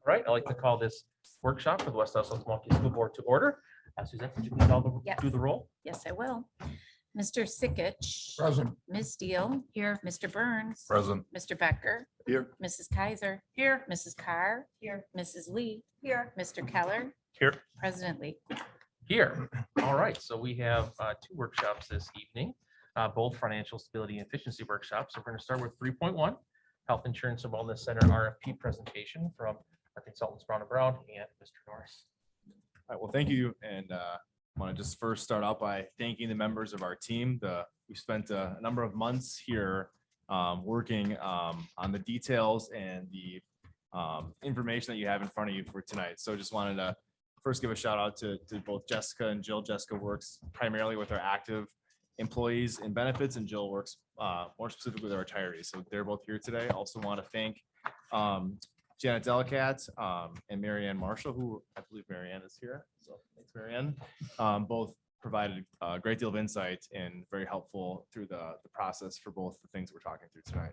Right, I'd like to call this workshop for the West Dallas Milwaukee School Board to order. Suzanne, could you please Yes. do the roll? Yes, I will. Mr. Sikich. Present. Ms. Steele. Here. Mr. Burns. Present. Mr. Becker. Here. Mrs. Kaiser. Here. Mrs. Carr. Here. Mrs. Lee. Here. Mr. Keller. Here. President Lee. Here. All right, so we have two workshops this evening, both financial stability and efficiency workshops. So we're going to start with 3.1, Health Insurance and Wellness Center RFP presentation from our consultants Brown and Brown and Mr. Norris. All right, well, thank you. And I want to just first start out by thanking the members of our team. We spent a number of months here working on the details and the information that you have in front of you for tonight. So just wanted to first give a shout out to both Jessica and Jill. Jessica works primarily with our active employees and benefits, and Jill works more specifically with our retirees. So they're both here today. Also want to thank Janet Delicat and Marianne Marshall, who I believe Marianne is here. So thanks, Marianne. Both provided a great deal of insight and very helpful through the process for both the things we're talking through tonight.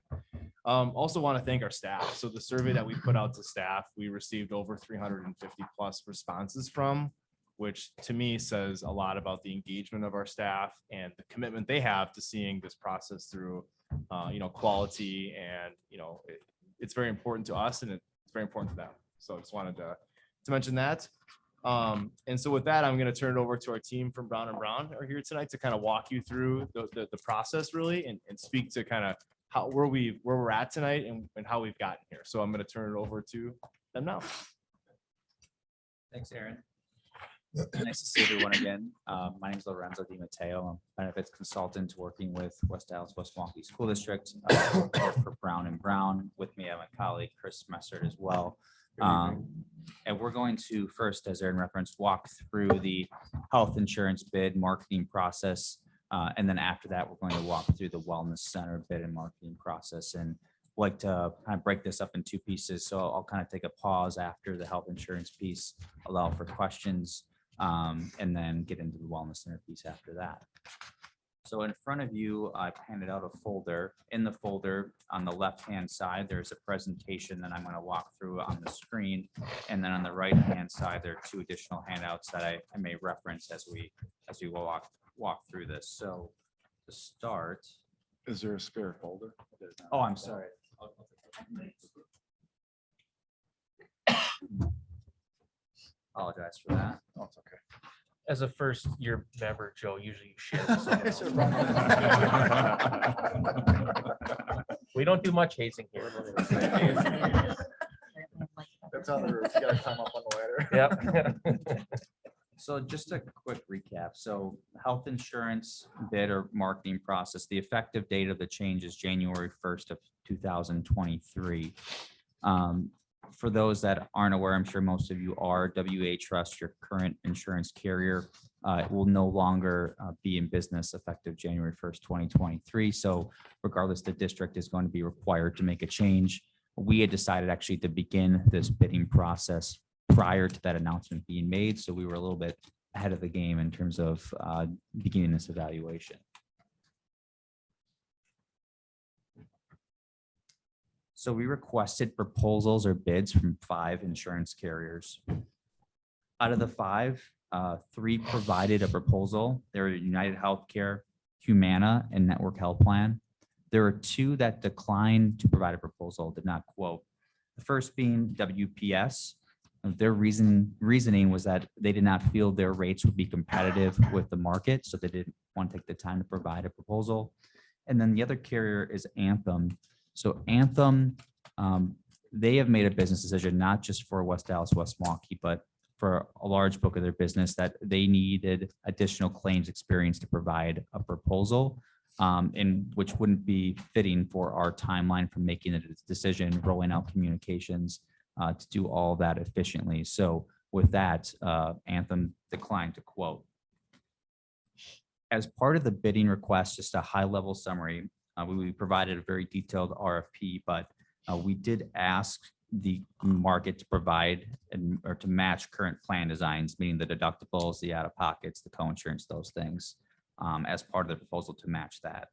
Also want to thank our staff. So the survey that we put out to staff, we received over 350 plus responses from, which to me says a lot about the engagement of our staff and the commitment they have to seeing this process through, quality, and, it's very important to us and it's very important to them. So I just wanted to mention that. And so with that, I'm going to turn it over to our team from Brown and Brown are here tonight to kind of walk you through the process really and speak to kind of where we're at tonight and how we've gotten here. So I'm going to turn it over to them now. Thanks, Aaron. Nice to see everyone again. My name is Lorenzo Di Matteo. I'm a benefits consultant working with West Dallas West Milwaukee School District for Brown and Brown. With me, I have my colleague Chris Messert as well. And we're going to first, as Aaron referenced, walk through the health insurance bid marketing process. And then after that, we're going to walk through the Wellness Center bid and marketing process. And like to kind of break this up in two pieces. So I'll kind of take a pause after the health insurance piece, allow for questions, and then get into the Wellness Center piece after that. So in front of you, I've handed out a folder. In the folder on the left-hand side, there's a presentation that I'm going to walk through on the screen. And then on the right-hand side, there are two additional handouts that I may reference as we walk through this. So to start. Is there a spare folder? Oh, I'm sorry. Apologize for that. Oh, it's okay. As a first year member, Joe, usually you share. With someone else. We don't do much hazing here. That's how you gotta climb up on the ladder. Yep. So just a quick recap. So health insurance bid or marketing process, the effective date of the change is January 1st of 2023. For those that aren't aware, I'm sure most of you are, WA Trust, your current insurance carrier, will no longer be in business effective January 1st, 2023. So regardless, the district is going to be required to make a change. We had decided actually to begin this bidding process prior to that announcement being made. So we were a little bit ahead of the game in terms of beginning this evaluation. So we requested proposals or bids from 5 insurance carriers. Out of the 5, 3 provided a proposal. They were United Healthcare, Humana, and Network Health Plan. There are 2 that declined to provide a proposal, did not quote. The first being WPS. Their reasoning was that they did not feel their rates would be competitive with the market, so they didn't want to take the time to provide a proposal. And then the other carrier is Anthem. So Anthem, they have made a business decision, not just for West Dallas, West Milwaukee, but for a large book of their business, that they needed additional claims experience to provide a proposal, and which wouldn't be fitting for our timeline for making a decision, rolling out communications to do all that efficiently. So with that, Anthem declined to quote. As part of the bidding request, just a high-level summary, we provided a very detailed RFP, but we did ask the market to provide or to match current plan designs, meaning the deductibles, the out-of-pockets, the co-insurance, those things, as part of the proposal to match that.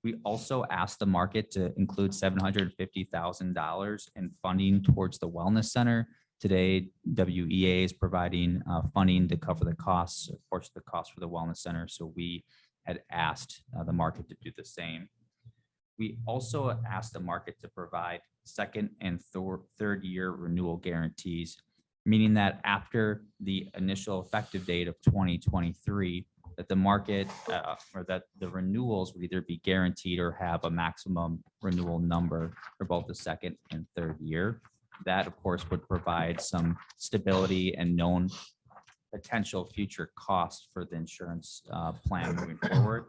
We also asked the market to include $750,000 in funding towards the Wellness Center Today, WEA is providing funding to cover the costs, of course, the cost for the wellness center. So we had asked the market to do the same. We also asked the market to provide second and third year renewal guarantees, meaning that after the initial effective date of 2023, that the market or that the renewals would either be guaranteed or have a maximum renewal number for both the second and third year. That, of course, would provide some stability and known potential future costs for the insurance plan moving forward.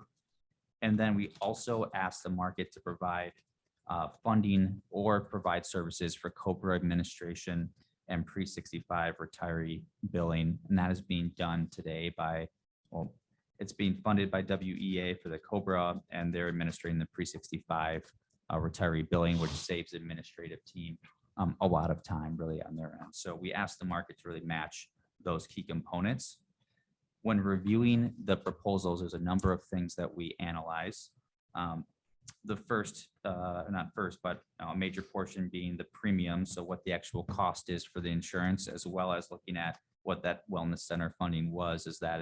And then we also asked the market to provide funding or provide services for COBRA administration and pre-65 retiree billing. And that is being done today by, well, it's being funded by WEA for the COBRA, and they're administering the pre-65 retiree billing, which saves the administrative team a lot of time really on their end. So we asked the market to really match those key components. When reviewing the proposals, there's a number of things that we analyze. The first, not first, but a major portion being the premium. So what the actual cost is for the insurance, as well as looking at what that wellness center funding was, that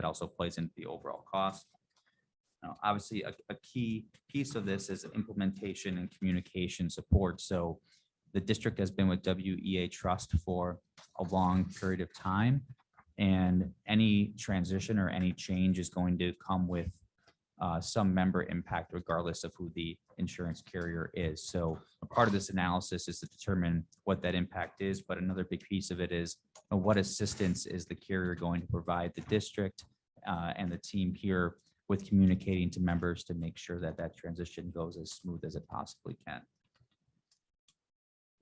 also plays into the overall cost. Now, obviously, a key piece of this is implementation and communication support. So the district has been with WEA Trust for a long period of time, and any transition or any change is going to come with some member impact regardless of who the insurance carrier is. So a part of this analysis is to determine what that impact is, but another big piece of it is what assistance is the carrier going to provide the district and the team here with communicating to members to make sure that that transition goes as smooth as it possibly can.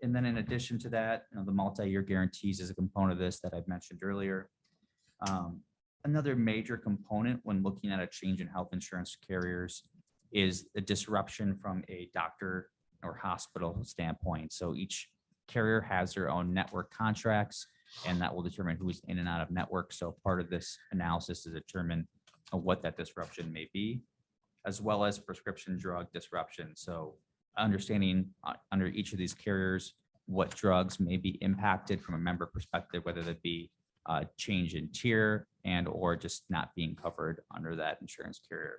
And then in addition to that, the multi-year guarantees is a component of this that I've mentioned earlier. Another major component when looking at a change in health insurance carriers is the disruption from a doctor or hospital standpoint. So each carrier has their own network contracts, and that will determine who's in and out of network. So part of this analysis is determine what that disruption may be, as well as prescription drug disruption. So understanding under each of these carriers what drugs may be impacted from a member perspective, whether that be change in tier and or just not being covered under that insurance carrier.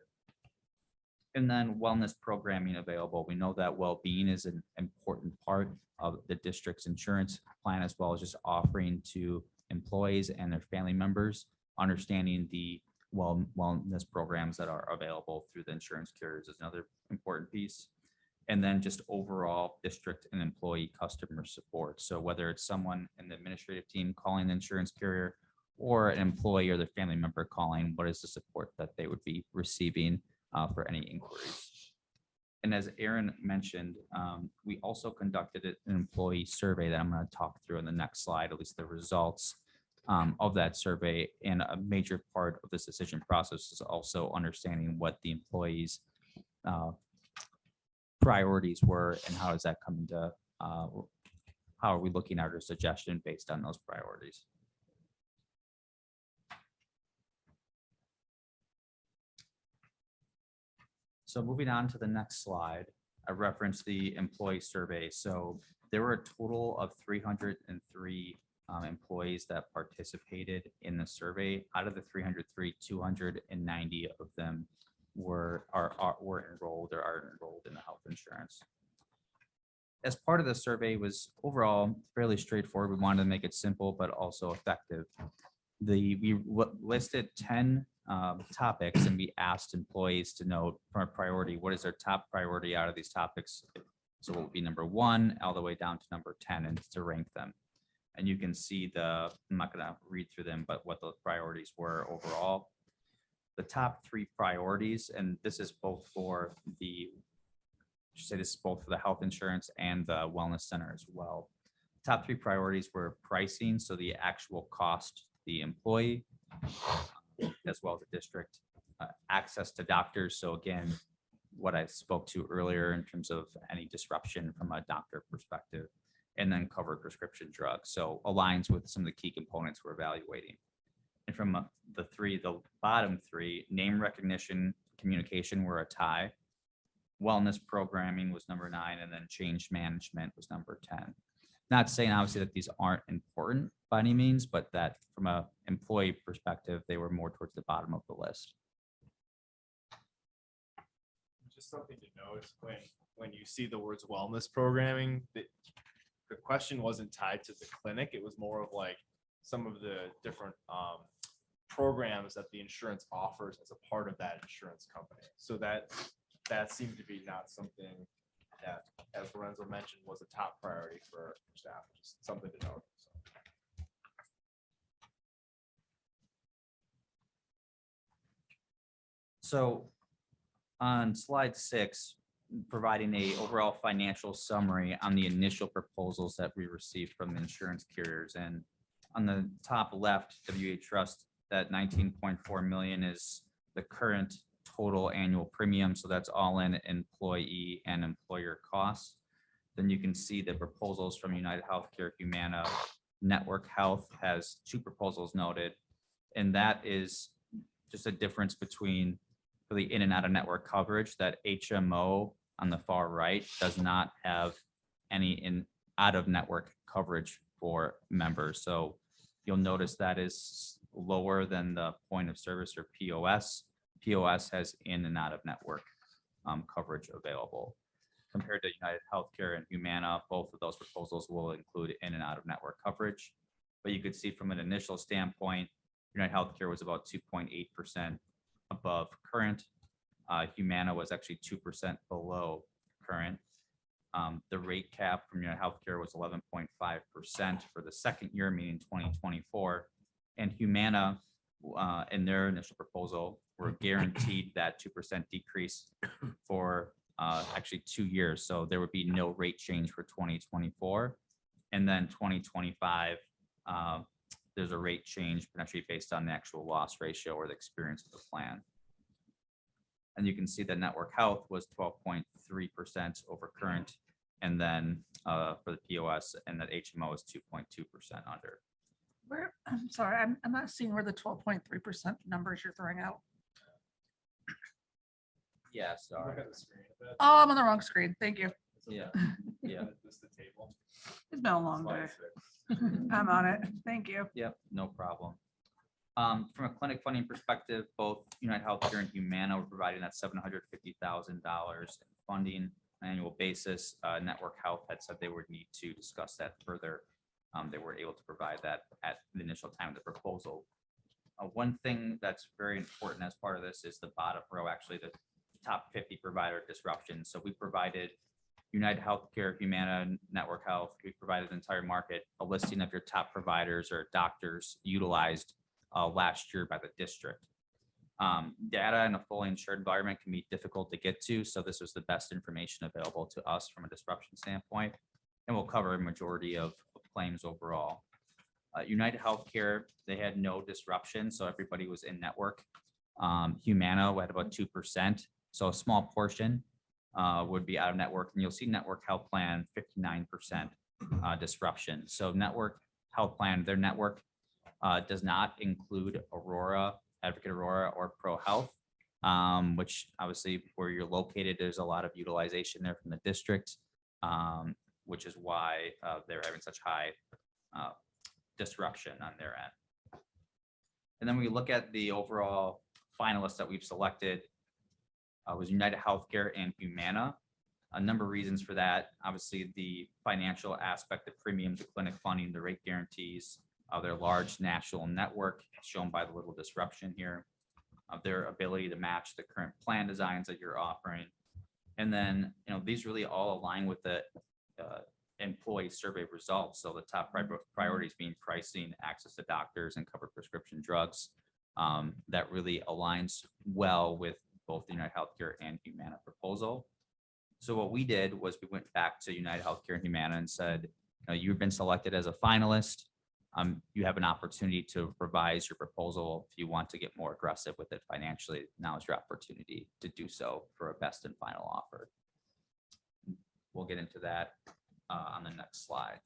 And then wellness programming available. We know that well-being is an important part of the district's insurance plan, as well as just offering to employees and their family members, understanding the wellness programs that are available through the insurance carriers is another important piece. And then just overall district and employee customer support. So whether it's someone in the administrative team calling the insurance carrier or an employee or their family member calling, what is the support that they would be receiving for any inquiries? And as Aaron mentioned, we also conducted an employee survey that I'm going to talk through in the next slide, at least the results of that survey. And a major part of this decision process is also understanding what the employees' priorities were and how does that come into, how are we looking at our suggestion based on those priorities. So moving on to the next slide, I referenced the employee survey. So there were a total of 303 employees that participated in the survey. Out of the 303, 290 of them were enrolled or are enrolled in the health insurance. As part of the survey was overall fairly straightforward. We wanted to make it simple, but also effective. We listed 10 topics, and we asked employees to note from a priority, what is their top priority out of these topics? So what would be number 1 all the way down to number 10, and to rank them. And you can see I'm not going to read through them, but what the priorities were overall. The top 3 priorities, and this is both for the health insurance and the wellness center as well. Top 3 priorities were pricing, so the actual cost to the employee, as well as the district, access to doctors. So again, what I spoke to earlier in terms of any disruption from a doctor perspective, and then covered prescription drugs. So aligns with some of the key components we're evaluating. And from the bottom 3, name recognition, communication were a tie. Wellness programming was number 9, and then change management was number 10. Not saying obviously that these aren't important by any means, but that from a employee perspective, they were more towards the bottom of the list. Just something to note, when you see the words wellness programming, the question wasn't tied to the clinic. It was more of like some of the different programs that the insurance offers as a part of that insurance company. So that seemed to be not something that, as Lorenzo mentioned, was a top priority for staff. Just something to note. So on slide 6, providing a overall financial summary on the initial proposals that we received from the insurance carriers. And on the top left, WA Trust, that 19.4 million is the current total annual premium. So that's all in employee and employer costs. Then you can see the proposals from United Healthcare, Humana. Network Health has 2 proposals noted. And that is just a difference between for the in and out of network coverage. That HMO on the far right does not have any in out of network coverage for members. So you'll notice that is lower than the point of service or POS. POS has in and out of network coverage available. Compared to United Healthcare and Humana, both of those proposals will include in and out of network coverage. But you could see from an initial standpoint, United Healthcare was about 2.8% above current. Humana was actually 2% below current. The rate cap from United Healthcare was 11.5% for the second year, meaning 2024. And Humana, in their initial proposal, were guaranteed that 2% decrease for actually 2 years. So there would be no rate change for 2024. And then 2025, there's a rate change potentially based on the actual loss ratio or the experience of the plan. And you can see that Network Health was 12.3% over current. And then for the POS and that HMO is 2.2% under. Where, I'm sorry, I'm not seeing where the 12.3% numbers you're throwing out. Yeah, sorry. Look at the screen a bit. Oh, I'm on the wrong screen. Thank you. Yeah, yeah, This is the table. It's been a long day. Slide 6. I'm on it. Thank you. yep, no problem. From a clinic funding perspective, both United Healthcare and Humana were providing that $750,000 in funding on an annual basis. Network Health had said they would need to discuss that further. They were able to provide that at the initial time of the proposal. One thing that's very important as part of this is the bottom row, actually the top 50 provider disruption. So we provided United Healthcare, Humana, Network Health. We provided the entire market a listing of your top providers or doctors utilized last year by the district. Data in a fully insured environment can be difficult to get to. So this was the best information available to us from a disruption standpoint. And we'll cover a majority of claims overall. United Healthcare, they had no disruption. So everybody was in network. Humana had about 2%. So a small portion would be out of network. And you'll see Network Health Plan, 59% disruption. So Network Health Plan, their network does not include Aurora, Advocate Aurora, or Pro Health, which obviously where you're located, there's a lot of utilization there from the district, which is why they're having such high disruption on their end. And then we look at the overall finalists that we've selected was United Healthcare and Humana. A number of reasons for that. Obviously, the financial aspect of premiums, the clinic funding, the rate guarantees, their large national network shown by the little disruption here, their ability to match the current plan designs that you're offering. And then, these really all align with the employee survey results. So the top priorities being pricing, access to doctors, and covered prescription drugs. That really aligns well with both the United Healthcare and Humana proposal. So what we did was we went back to United Healthcare and Humana and said, you've been selected as a finalist. You have an opportunity to revise your proposal if you want to get more aggressive with it financially. Now is your opportunity to do so for a best and final offer. We'll get into that on the next slide.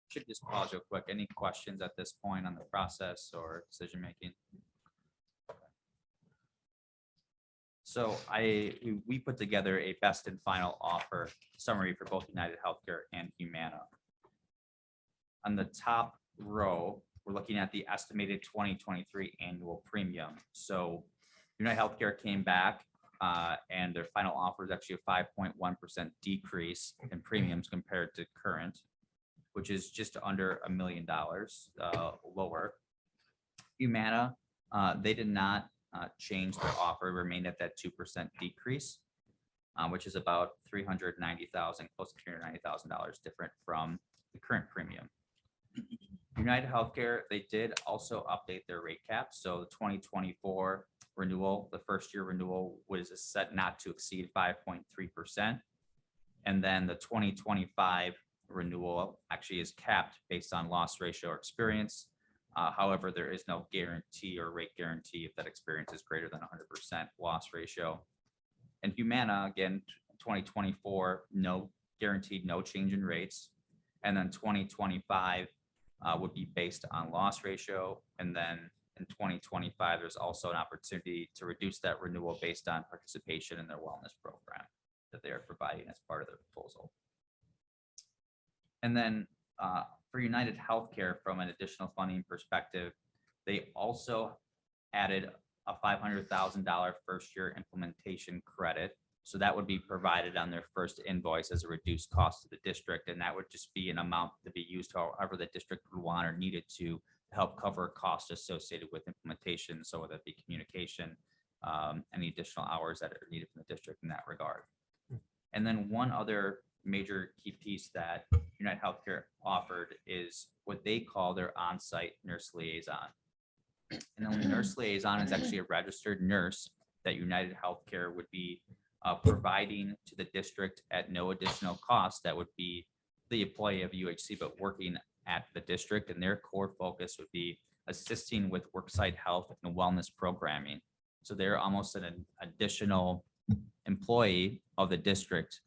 Should just pause real quick. Any questions at this point on the process or decision making? So we put together a best and final offer summary for both United Healthcare and Humana. On the top row, we're looking at the estimated 2023 annual premium. So United Healthcare came back and their final offer is actually a 5.1% decrease in premiums compared to current, which is just under $1 million lower. Humana, they did not change their offer, remained at that 2% decrease, which is about $390,000, close to $390,000 different from the current premium. United Healthcare, they did also update their rate cap. So the 2024 renewal, the first year renewal was set not to exceed 5.3%. And then the 2025 renewal actually is capped based on loss ratio or experience. However, there is no guarantee or rate guarantee if that experience is greater than 100% loss ratio. And Humana, again, 2024, no guaranteed, no change in rates. And then 2025 would be based on loss ratio. And then in 2025, there's also an opportunity to reduce that renewal based on participation in their wellness program that they are providing as part of their proposal. And then for United Healthcare, from an additional funding perspective, they also added a $500,000 first year implementation credit. So that would be provided on their first invoice as a reduced cost to the district. And that would just be an amount to be used however the district would want or needed to help cover costs associated with implementation. So whether it be communication, any additional hours that are needed from the district in that regard. And then one other major key piece that United Healthcare offered is what they call their on-site nurse liaison. And then the nurse liaison is actually a registered nurse that United Healthcare would be providing to the district at no additional cost. That would be the employee of UHC, but working at the district, and their core focus would be assisting with worksite health and wellness programming. So they're almost an additional employee of the district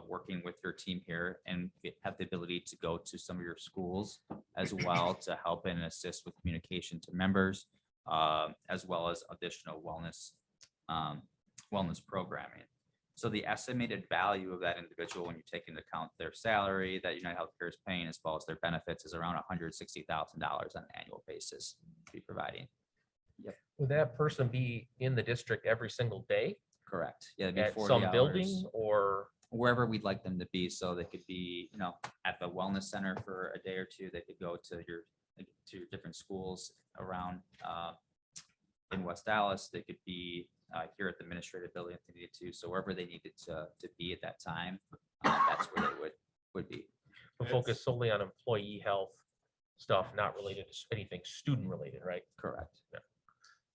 working with your team here, and have the ability to go to some of your schools as well to help and assist with communication to members, as well as additional wellness programming. So the estimated value of that individual, when you take into account their salary that United Healthcare is paying, as well as their benefits, is around $160,000 on an annual basis to be providing. Would that person be in the district every single day Correct. Yeah, it'd be at 40 some hours. building, or? Wherever we'd like them to be. So they could be, at the wellness center for a day or two. They could go to your different schools around in West Dallas. They could be here at the administrative building if they needed to. So wherever they needed to be at that time, that's where they would be. We'll focus solely on employee health stuff, not related to anything student related, right? Correct.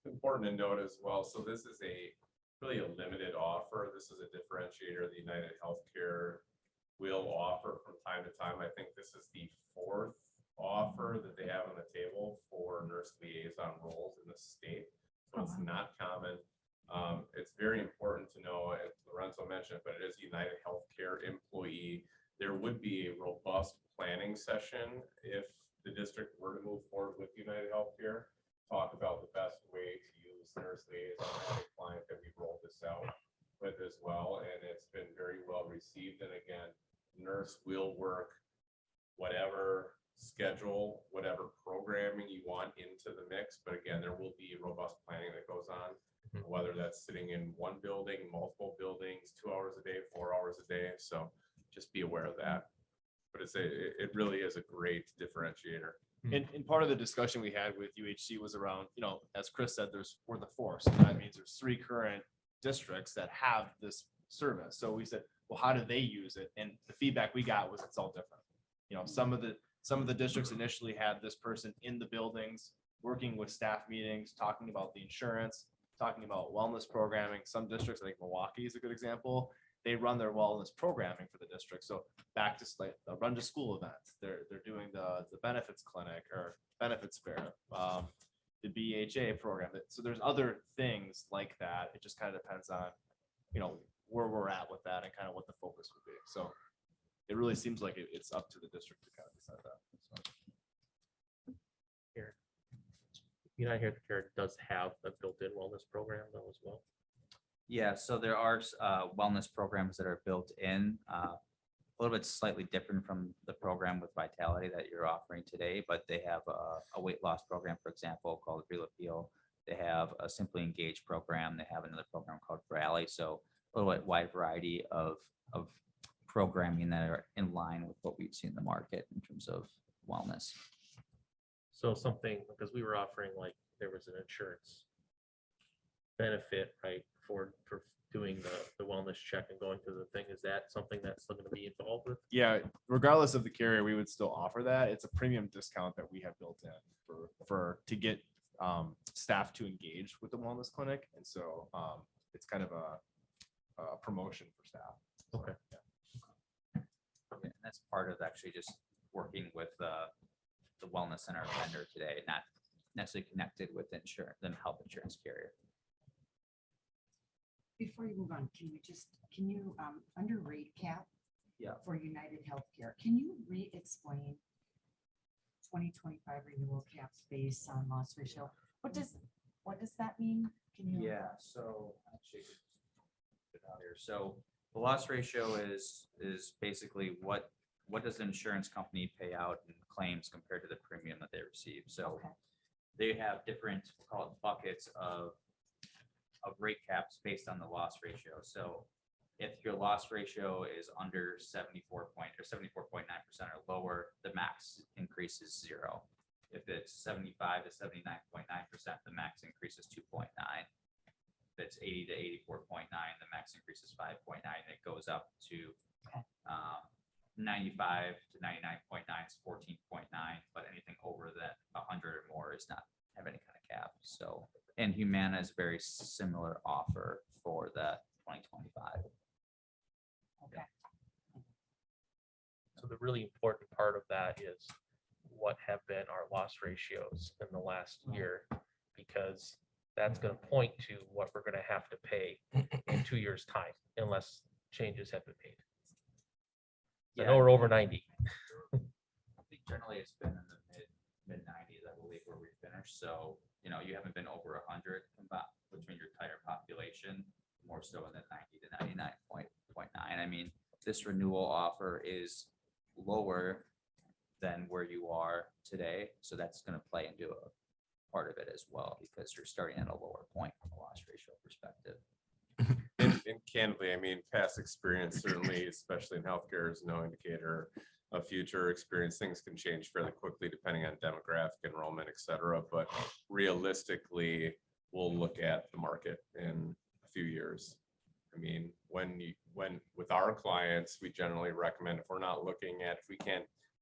Important to note as well, so this is really a limited offer. This is a differentiator the United Healthcare will offer from time to time. I think this is the 4th offer that they have on the table for nurse liaison roles in the state. So it's not common. It's very important to know, as Lorenzo mentioned, but it is United Healthcare employee. There would be a robust planning session if the district were to move forward with United Healthcare. Talk about the best way to use nurse liaison. I have a client that we rolled this out with as well, and it's been very well received. And again, nurse will work whatever schedule, whatever programming you want into the mix. But again, there will be robust planning that goes on, whether that's sitting in one building, multiple buildings, 2 hours a day, 4 hours a day. So just be aware of that. But it really is a great differentiator. And part of the discussion we had with UHC was around, as Chris said, we're the 4. So that means there's 3 current districts that have this service. So we said, well, how do they use it? And the feedback we got was it's all different. Some of the districts initially had this person in the buildings, working with staff meetings, talking about the insurance, talking about wellness programming. Some districts, like Milwaukee is a good example. They run their wellness programming for the district. So back to the run to school events. They're doing the benefits clinic or benefits fair, the BHA program. So there's other things like that. It just kind of depends on, where we're at with that and kind of what the focus would be. So it really seems like it's up to the district to kind of decide that. United Healthcare does have a built-in wellness program though as well. Yeah, so there are wellness programs that are built in. little bit slightly different from the program with Vitality that you're offering today, but they have a weight loss program, for example, called Real Appeal. They have a Simply Engaged program. They have another program called Rally. So a little bit wide variety of programming that are in line with what we've seen in the market in terms of wellness. So something, because we were offering, like, there was an insurance benefit, right, for doing the wellness check and going through the thing. Is that something that's still gonna be involved with? Yeah, regardless of the carrier, we would still offer that. It's a premium discount that we have built in for to get staff to engage with the wellness clinic. And so it's kind of a promotion for staff. Okay. And that's part of actually just working with the wellness center vendor today, not necessarily connected with insurance, the health insurance carrier. Before you move on, can you, under rate cap? Yeah. For United Healthcare, can you re-explain 2025 renewal caps based on loss ratio? What does that mean? Can you? Yeah, so actually, put it out here. So the loss ratio is basically what does the insurance company pay out in claims compared to the premium that they receive? So Okay. they have different, we'll call it buckets of rate caps based on the loss ratio. So if your loss ratio is under 74.9% or lower, the max increase is 0. If it's 75 to 79.9%, the max increase is 2.9. If it's 80 to 84.9, the max increase is 5.9. It goes up to 95 to 99.9 is 14.9, but anything over that 100 or more is not have any kind of cap. So, and Humana is very similar offer for the 2025. Okay. So the really important part of that is what have been our loss ratios in the last year, because that's going to point to what we're going to have to pay in 2 years' time, unless changes have been made. I know we're over 90. I think generally it's been in the mid 90s, I believe, where we finished. So, you know, you haven't been over 100 between your entire population, more so in the 90 to 99.9. I mean, this renewal offer is lower than where you are today. So that's going to play into a part of it as well, because you're starting at a lower point from a loss ratio perspective. And candidly, I mean, past experience, certainly, especially in healthcare, is no indicator of future experience. Things can change fairly quickly depending on demographic enrollment, et cetera. But realistically, we'll look at the market in a few years. I mean, when with our clients, we generally recommend, if we're not looking at, if we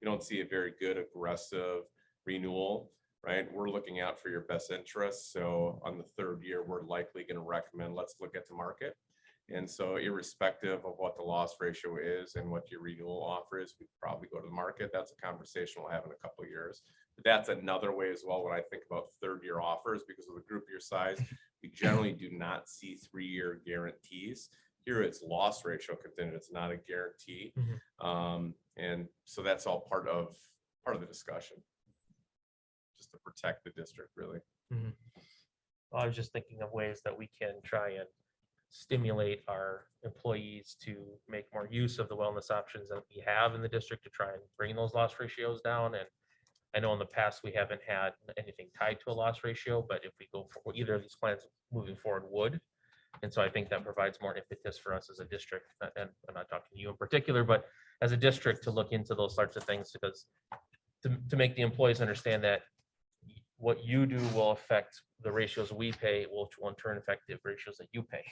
don't see a very good aggressive renewal, right? We're looking out for your best interests. So on the third year, we're likely going to recommend, let's look at the market. And so irrespective of what the loss ratio is and what your renewal offer is, we probably go to the market. That's a conversation we'll have in a couple of years. But that's another way as well when I think about third-year offers, because of the group your size, we generally do not see 3-year guarantees. Here it's loss ratio contingent, it's not a guarantee. And so that's all part of the discussion, just to protect the district, really. Well, I was just thinking of ways that we can try and stimulate our employees to make more use of the wellness options that we have in the district to try and bring those loss ratios down. And I know in the past, we haven't had anything tied to a loss ratio, but if we go for either of these plans moving forward would. And so I think that provides more impetus for us as a district, and I'm not talking to you in particular, but as a district to look into those sorts of things, because to make the employees understand that what you do will affect the ratios we pay, which will in turn affect the ratios that you pay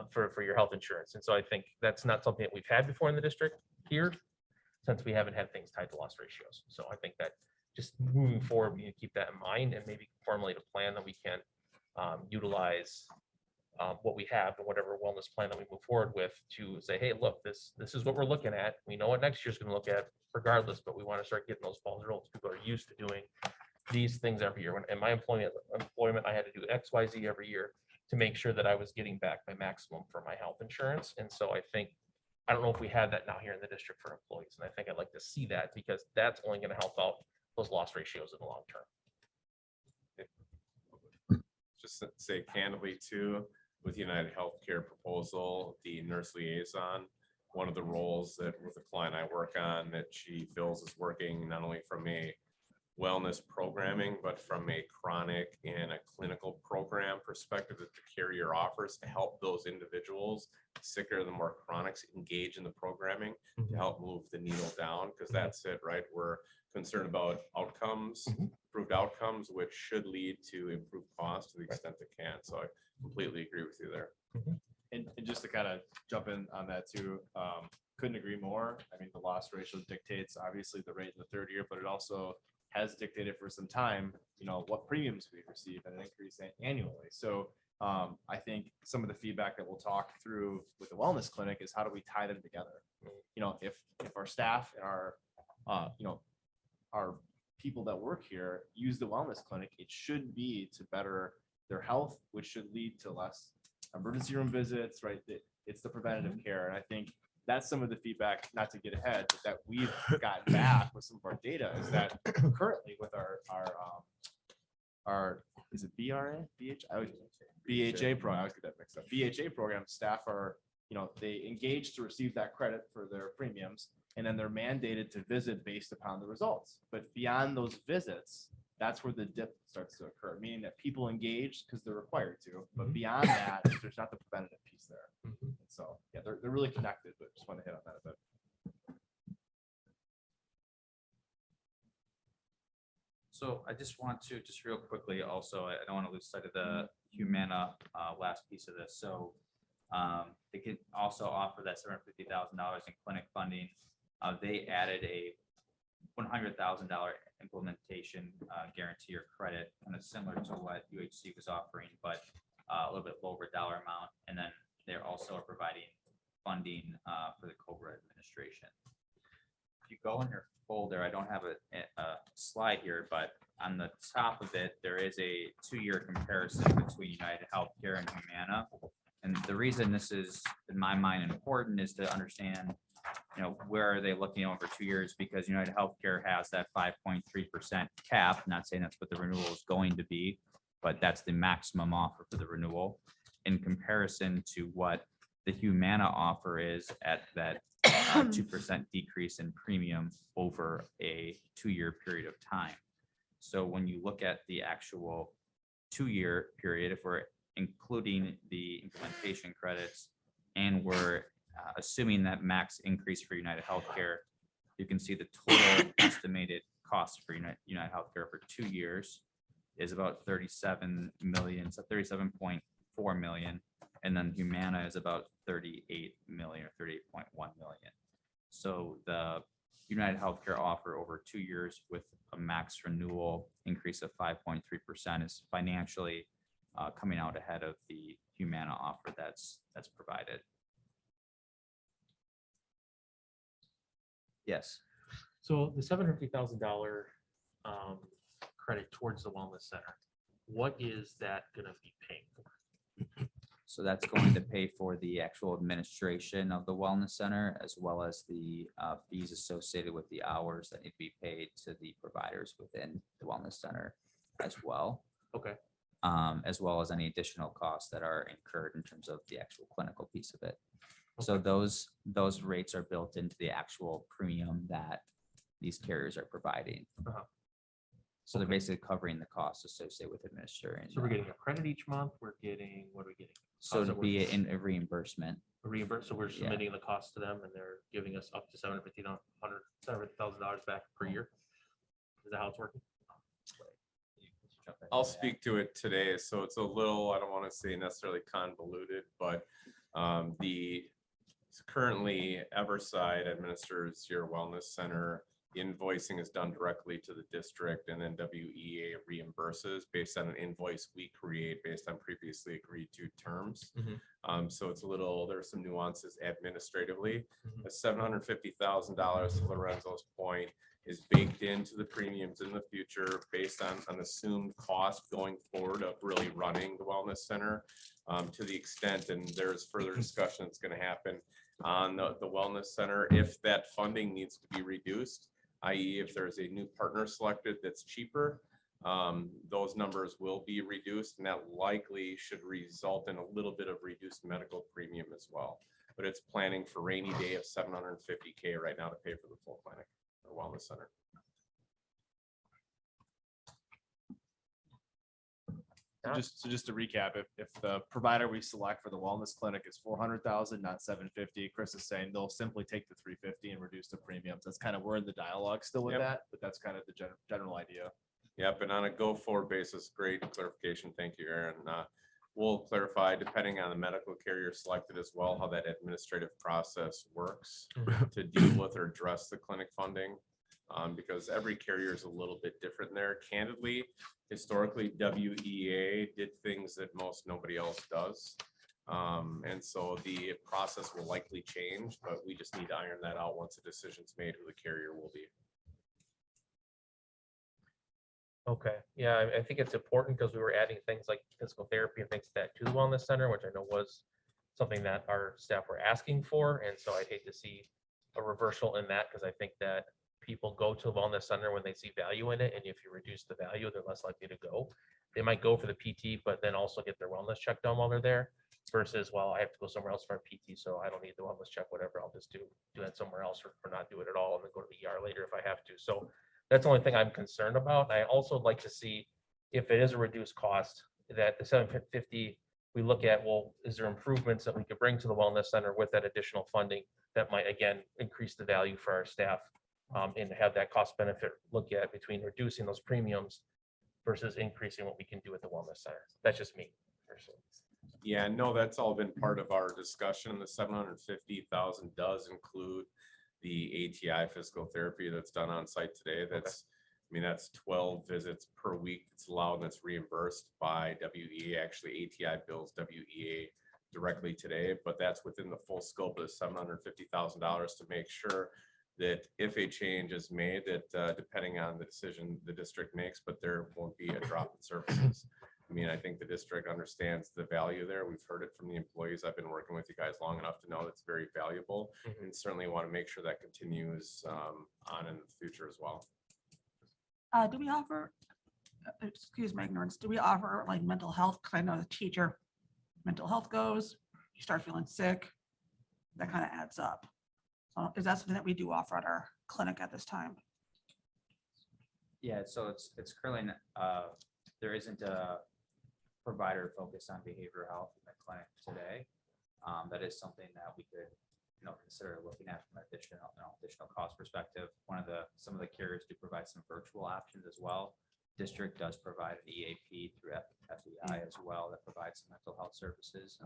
for your health insurance. And so I think that's not something that we've had before in the district here, since we haven't had things tied to loss ratios. So I think that just moving forward, we need to keep that in mind and maybe formulate a plan that we can utilize what we have and whatever wellness plan that we move forward with to say, hey, look, this is what we're looking at. We know what next year's going to look at regardless, but we want to start getting those balls rolling. People are used to doing these things every year. When in my employment, I had to do X, Y, Z every year to make sure that I was getting back my maximum for my health insurance. And so I don't know if we had that now here in the district for employees. And I think I'd like to see that, because that's only going to help out those loss ratios in the long term. Just say candidly too, with United Healthcare proposal, the nurse liaison one of the roles that with the client I work on that she feels is working not only from a wellness programming, but from a chronic and a clinical program perspective that the carrier offers to help those individuals, sicker, the more chronics, engage in the programming to help move the needle down, because that's it, right? We're concerned about outcomes, improved outcomes, which should lead to improved costs to the extent it can. So I completely agree with you there. And just to kind of jump in on that too, couldn't agree more. I mean, the loss ratio dictates obviously the rate in the third year, but it also has dictated for some time, what premiums we receive and an increase annually. So I think some of the feedback that we'll talk through with the wellness clinic is how do we tie them together? If our staff and our people that work here use the wellness clinic, it should be to better their health, which should lead to less emergency room visits, right? It's the preventative care. And I think that's some of the feedback, not to get ahead, but that we've gotten back with some of our data is that currently with our is it BRA, BHA program, I always get that mixed up. BHA program staff are, they engage to receive that credit for their premiums, and then they're mandated to visit based upon the results. But beyond those visits, that's where the dip starts to occur, meaning that people engage because they're required to, but beyond that, there's not the preventative piece there. So yeah, they're really connected, but just want to hit on that a bit. So I just want to, just real quickly, also, I don't want to lose sight of the Humana last piece of this. So they can also offer that $750,000 in clinic funding. They added a $100,000 implementation guarantee or credit, kind of similar to what UHC was offering, but a little bit lower dollar amount. And then they're also providing funding for the COBRA administration. If you go in your folder, I don't have a slide here, but on the top of it, there is a 2-year comparison between United Healthcare and Humana. And the reason this is, in my mind, important is to understand, where are they looking over 2 years? Because United Healthcare has that 5.3% cap. Not saying that's what the renewal is going to be, but that's the maximum offer for the renewal in comparison to what the Humana offer is at that 2% decrease in premium over a 2-year period of time. So when you look at the actual 2-year period, if we're including the implementation credits and we're assuming that max increase for United Healthcare, you can see the total estimated cost for United Healthcare for 2 years is about 37 million, so 37.4 million. And then Humana is about 38 million or 38.1 million. So the United Healthcare offer over 2 years with a max renewal increase of 5.3% is financially coming out ahead of the Humana offer that's provided. Yes. So the $750,000 credit towards the wellness center, what is that going to be paying for? So that's going to pay for the actual administration of the wellness center, as well as the fees associated with the hours that need to be paid to the providers within the wellness center as well. Okay. As well as any additional costs that are incurred in terms of the actual clinical piece of it. So those rates are built into the actual premium that these carriers are providing. So they're basically covering the costs associated with administering. So we're getting a credit each month. We're getting, what are we getting? So to be in a reimbursement. A reimbursement. So we're submitting the cost to them and they're giving us up to $750,000 back per year. Is that how it's working? I'll speak to it today. So it's a little, I don't want to say necessarily convoluted, but the currently Everside administers your wellness center. Invoicing is done directly to the district, and then WEA reimburses based on an invoice we create based on previously agreed to terms. So it's a little, there's some nuances administratively. The $750,000 to Lorenzo's point is baked into the premiums in the future based on an assumed cost going forward of really running the wellness center to the extent, and there's further discussion that's going to happen on the wellness center if that funding needs to be reduced, i.e. if there's a new partner selected that's cheaper, those numbers will be reduced, and that likely should result in a little bit of reduced medical premium as well. but it's planning for rainy day of $750K right now to pay for the full clinic or wellness center. So just to recap, if the provider we select for the wellness clinic is 400,000, not 750, Chris is saying they'll simply take the 350 and reduce the premiums. That's kind of, we're in the dialogue still with Yep. that, but that's kind of the general idea. Yep, and on a go-forward basis, great clarification. Thank you, Aaron. We'll clarify, depending on the medical carrier selected as well, how that administrative process works to deal with or address the clinic funding. Because every carrier is a little bit different there. Candidly, historically, WEA did things that most nobody else does. And so the process will likely change, but we just need to iron that out once the decision's made who the carrier will be. Okay, yeah, I think it's important because we were adding things like physical therapy and things like that to the wellness center, which I know was something that our staff were asking for. And so I'd hate to see a reversal in that because I think that people go to the wellness center when they see value in it. And if you reduce the value, they're less likely to go. They might go for the PT, but then also get their wellness check done while they're there versus, well, I have to go somewhere else for a PT, so I don't need the wellness check, whatever. I'll just do it somewhere else or not do it at all and then go to the ER later if I have to. So that's the only thing I'm concerned about. I also like to see if it is a reduced cost that the 750, we look at, well, is there improvements that we could bring to the wellness center with that additional funding that might, again, increase the value for our staff and have that cost benefit look at between reducing those premiums versus increasing what we can do at the wellness center. That's just me personally. Yeah, no, that's all been part of our discussion. The 750,000 does include the ATI physical therapy that's done on site today. That's, I mean, that's 12 visits per week. It's allowed and it's reimbursed by WEA. Actually, ATI bills WEA directly today, but that's within the full scope of the $750,000 to make sure that if a change is made, that depending on the decision the district makes, but there won't be a drop in services. I mean, I think the district understands the value there. We've heard it from the employees. I've been working with you guys long enough to know it's very valuable and certainly want to make sure that continues on in the future as well. Do we offer, excuse my ignorance, do we offer like mental health? Because I know the teacher, mental health goes, you start feeling sick, that kind of adds up. So is that something that we do offer at our clinic at this time? Yeah, so it's currently, there isn't a provider focused on behavioral health in the clinic today. That is something that we could, consider looking at from an additional cost perspective. Some of the carriers do provide some virtual options as well. District does provide an EAP through FEI as well that provides some mental health services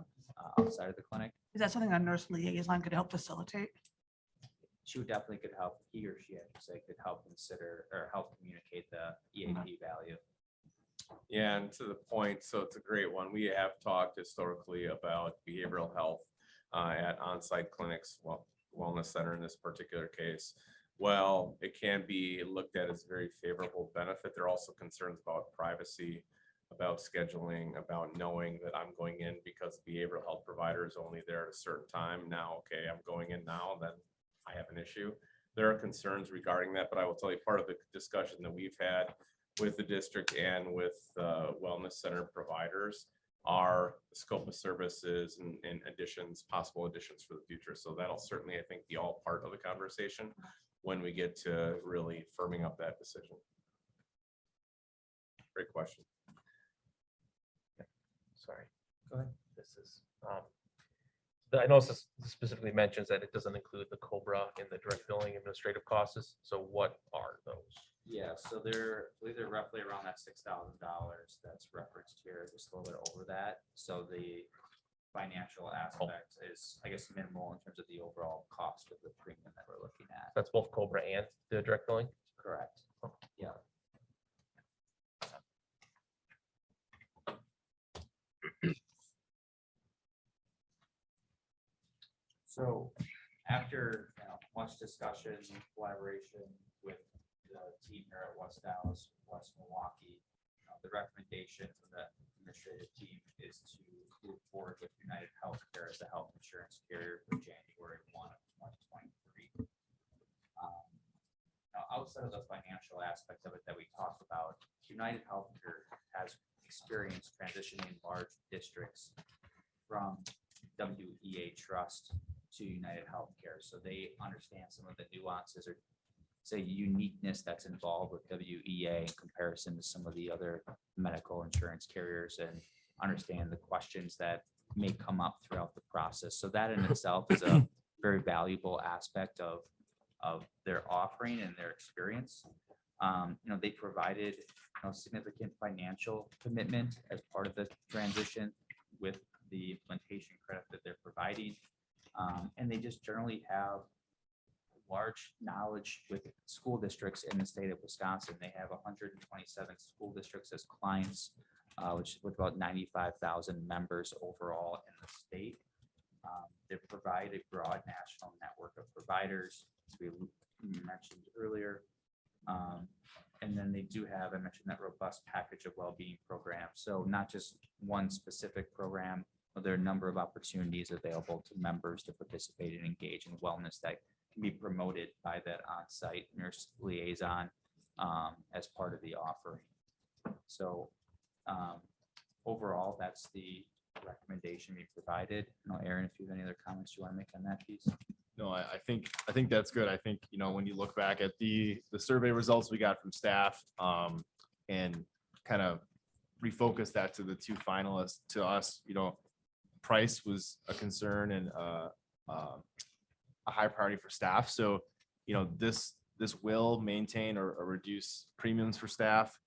outside of the clinic. Is that something a nurse liaison could help facilitate? She would definitely could help, he or she, I should say, could help consider or help communicate the EAP value. Yeah, and to the point, so it's a great one. We have talked historically about behavioral health at on-site clinics, well, wellness center in this particular case. Well, it can be looked at as a very favorable benefit. There are also concerns about privacy, about scheduling, about knowing that I'm going in because the behavioral health provider is only there at a certain time. Now, okay, I'm going in now, then I have an issue. There are concerns regarding that, but I will tell you part of the discussion that we've had with the district and with wellness center providers are the scope of services and additions, possible additions for the future. So that'll certainly, I think, be all part of the conversation when we get to really firming up that decision. Great question. Sorry, go ahead. This is, I know this specifically mentions that it doesn't include the COBRA in the direct billing administrative costs. So what are those? Yeah, so I believe they're roughly around that $6,000 that's referenced here, just a little bit over that. So the financial aspect is, I guess, minimal in terms of the overall cost of the premium that we're looking at. That's both COBRA and the direct billing? Correct. Yeah. So after much discussion, collaboration with the team here at West Dallas, West Milwaukee, the recommendation from the administrative team is to move forward with United Healthcare as the health insurance carrier for January 1 of 2023. Now, outside of the financial aspect of it that we talked about, United Healthcare has experience transitioning large districts from WEA trust to United Healthcare. So they understand some of the nuances or say uniqueness that's involved with WEA in comparison to some of the other medical insurance carriers and understand the questions that may come up throughout the process. So that in itself is a very valuable aspect of their offering and their experience. They provided significant financial commitment as part of the transition with the implementation credit that they're providing. And they just generally have large knowledge with school districts in the state of Wisconsin. They have 127 school districts as clients, which with about 95,000 members overall in the state. They provide a broad national network of providers, as we mentioned earlier. And then they do have, I mentioned that robust package of well-being programs. So not just one specific program, but there are a number of opportunities available to members to participate and engage in wellness that can be promoted by that on-site nurse liaison as part of the offering. So overall, that's the recommendation we provided. Aaron, if you have any other comments you want to make on that piece. No, I think that's good. I think, when you look back at the survey results we got from staff, and kind of refocus that to the two finalists, to us, price was a concern and a high priority for staff. So, this will maintain or reduce premiums for staff.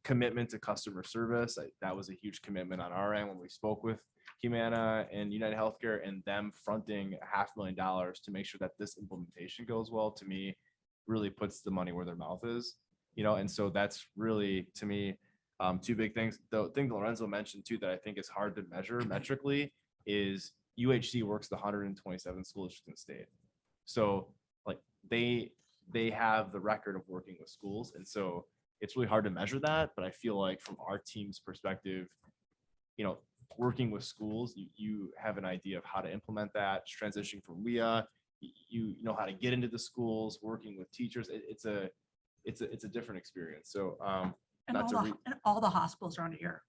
Commitment to customer service. That was a huge commitment on our end when we spoke with Humana and United Healthcare, and them fronting $500,000 to make sure that this implementation goes well, to me, really puts the money where their mouth is, and so that's really, to me, two big things. The thing Lorenzo mentioned too, that I think is hard to measure metrically, is UHC works the 127 school districts in the state. So like they have the record of working with schools. And so it's really hard to measure that. But I feel like from our team's perspective, working with schools, you have an idea of how to implement that, transitioning from WIA, you know how to get into the schools, working with teachers. It's a different experience. So And not to and all the hospitals around here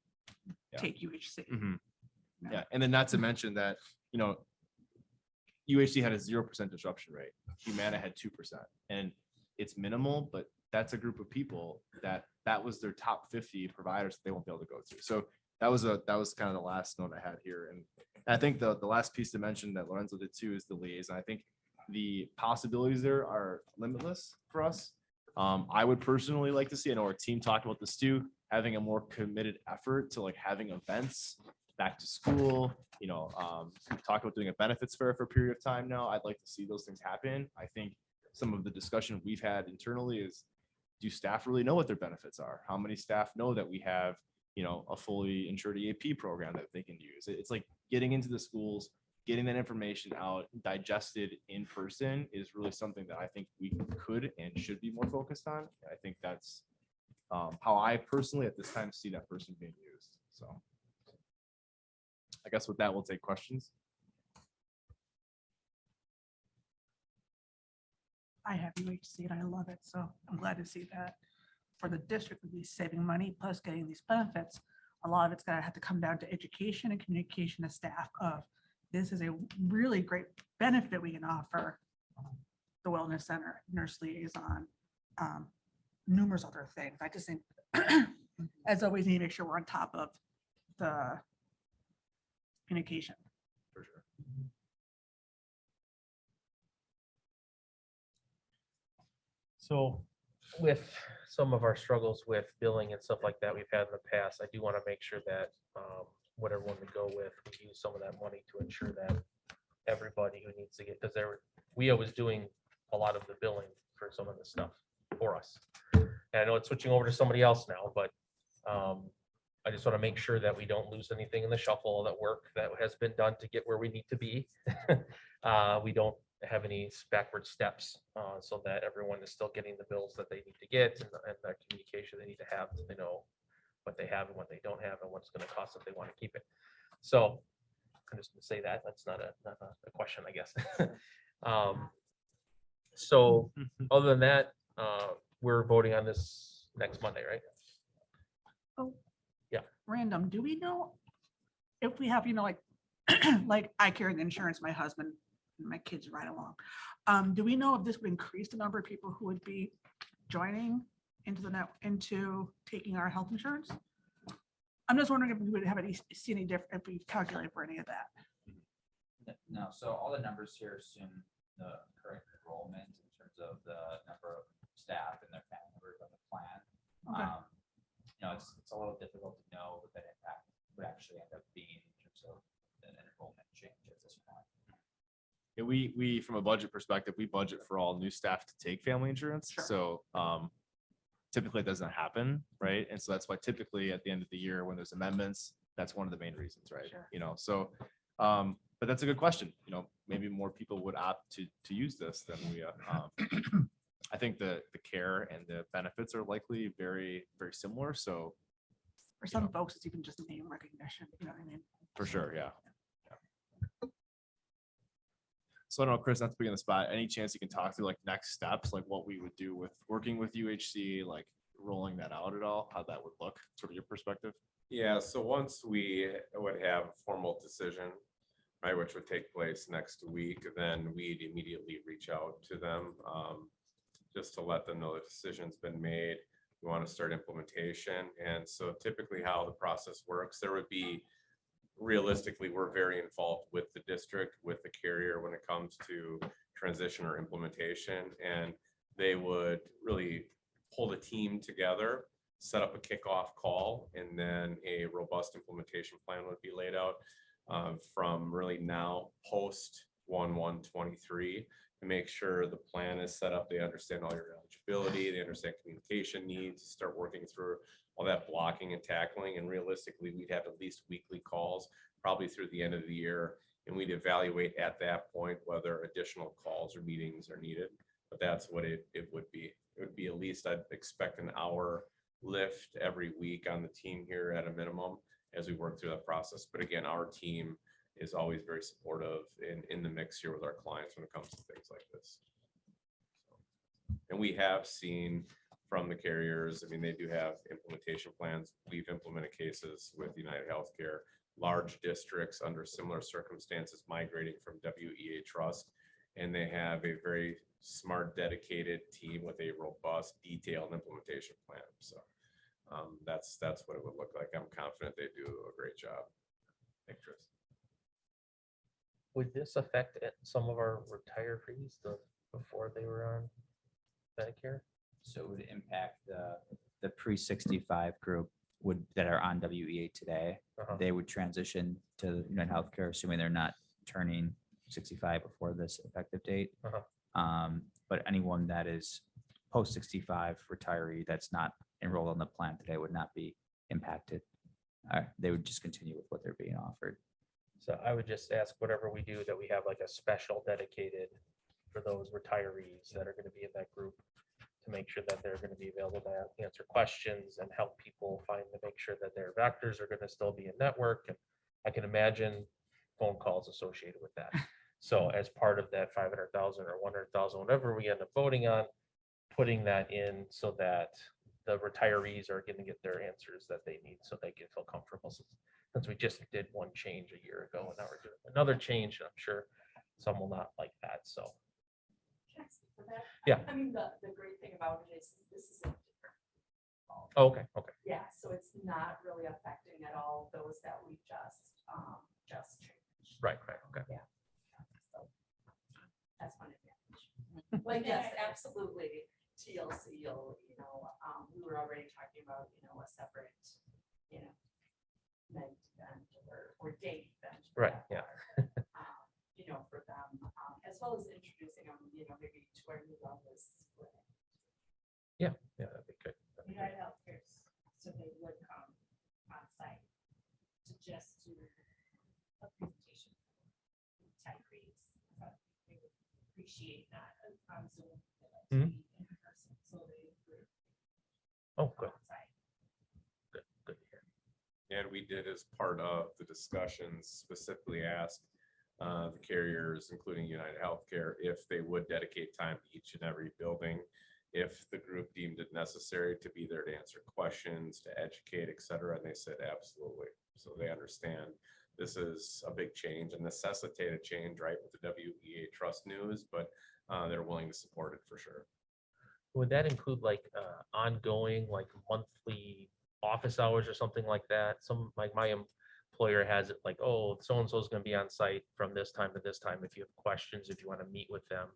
Yeah. take UHC. Mhm. Yeah. Yeah, and then not to mention that, UHC had a 0% disruption rate. Humana had 2%, and it's minimal, but that's a group of people that was their top 50 providers that they won't be able to go to. So that was kind of the last note I had here. And I think the last piece to mention that Lorenzo did too is the liaison. I think the possibilities there are limitless for us. I would personally like to see, I know our team talked about this too, having a more committed effort to like having events, back to school, talk about doing a benefits fair for a period of time now. I'd like to see those things happen. I think some of the discussion we've had internally is, do staff really know what their benefits are? How many staff know that we have, a fully insured EAP program that they can use? It's like getting into the schools, getting that information out, digested in person is really something that I think we could and should be more focused on. I think that's how I personally at this time see that person being used. So I guess with that, we'll take questions. I have UHC and I love it. So I'm glad to see that for the district, we'll be saving money plus getting these benefits. A lot of it's gonna have to come down to education and communication to staff of, this is a really great benefit we can offer the wellness center, nurse liaison, numerous other things. I just think, as always, need to make sure we're on top of the communication. For sure. So with some of our struggles with billing and stuff like that we've had in the past, I do want to make sure that whatever one we go with, we use some of that money to ensure that everybody who needs to get, because WIA was doing a lot of the billing for some of the stuff for us. And I know it's switching over to somebody else now, but I just want to make sure that we don't lose anything in the shuffle, that work that has been done to get where we need to be. We don't have any backward steps, so that everyone is still getting the bills that they need to get, and the communication they need to have, so they know what they have and what they don't have and what's going to cost if they want to keep it. So I'm just going to say that that's not a question, I guess. So other than that, we're voting on this next Monday, right? Oh. Yeah. Random, do we know if we have, like like I carry the insurance, my husband, and my kids ride along. Do we know if this would increase the number of people who would be joining into into taking our health insurance? I'm just wondering if we would have any, see any different, if we calculate for any of that. No, so all the numbers here assume the current enrollment in terms of the number of staff and their family members on the plan. Okay. It's a little difficult to know what that impact would actually end up being in terms of an enrollment change at this point. Yeah, we, from a budget perspective, we budget for all new staff to take family insurance. Sure. So typically it doesn't happen, right? And so that's why typically at the end of the year, when there's amendments, that's one of the main reasons, right? Sure. So, but that's a good question. Maybe more people would opt to use this than we, I think the care and the benefits are likely very, very similar. So For some folks, it's even just name recognition, you know what I mean? for sure, yeah. So I don't know, Chris, not to put you on the spot, any chance you can talk through like next steps, like what we would do with working with UHC, like rolling that out at all, how that would look, sort of your perspective? Yeah, so once we would have a formal decision, right, which would take place next week, then we'd immediately reach out to them, just to let them know the decision's been made. We want to start implementation. And so typically how the process works, there would be, realistically, we're very involved with the district, with the carrier when it comes to transition or implementation. And they would really pull the team together, set up a kickoff call, and then a robust implementation plan would be laid out from really now post 1/1/23 to make sure the plan is set up. They understand all your eligibility, they understand communication needs, start working through all that blocking and tackling. And realistically, we'd have at least weekly calls probably through the end of the year. And we'd evaluate at that point whether additional calls or meetings are needed. But that's what it would be. It would be at least, I'd expect an hour lift every week on the team here at a minimum as we work through that process. But again, our team is always very supportive in the mix here with our clients when it comes to things like this. And we have seen from the carriers, I mean, they do have implementation plans. We've implemented cases with United Healthcare, large districts under similar circumstances migrating from WEA Trust. And they have a very smart, dedicated team with a robust, detailed implementation plan. So that's what it would look like. I'm confident they do a great job. Thanks, Tris. Would this affect some of our retirees before they were on Medicare? So it would impact the pre-65 group that are on WEA today. Uh-huh. They would transition to United Healthcare, assuming they're not turning 65 before this effective date. Uh-huh. But anyone that is post-65 retiree that's not enrolled on the plan today would not be impacted. They would just continue with what they're being offered. So I would just ask whatever we do that we have like a special dedicated for those retirees that are going to be in that group to make sure that they're going to be available to answer questions and help people make sure that their doctors are going to still be in network. And I can imagine phone calls associated with that. So as part of that 500,000 or 100,000, whatever we end up voting on, putting that in so that the retirees are going to get their answers that they need so they can feel comfortable. Since we just did one change a year ago and now we're doing another change, I'm sure some will not like that. So Can I speak for that? Yeah. I mean, the great thing about it is this is a different. okay. Yeah, so it's not really affecting at all those that we just changed. Right. Okay. Yeah. So that's one advantage. Like, yes, absolutely. TLC, we were already talking about, a separate, night event or date event. for Right, that yeah. matter, for them, as well as introducing them, maybe to our new office. Yeah, that'd be good. United Healthcare, so they would come on site to just do a presentation. Retirees, they would appreciate that on Zoom. They like to Mhm. be in person, so they would Oh, come good. on site. Good to hear. And we did, as part of the discussions, specifically ask the carriers, including United Healthcare, if they would dedicate time to each and every building, if the group deemed it necessary to be there to answer questions, to educate, et cetera. And they said absolutely. So they understand this is a big change and necessitated change, right, with the WEA trust news, but they're willing to support it for sure. Would that include like ongoing, like monthly office hours or something like that? Some, like my employer has it like, oh, so-and-so is going to be on site from this time to this time. If you have questions, if you want to meet with them,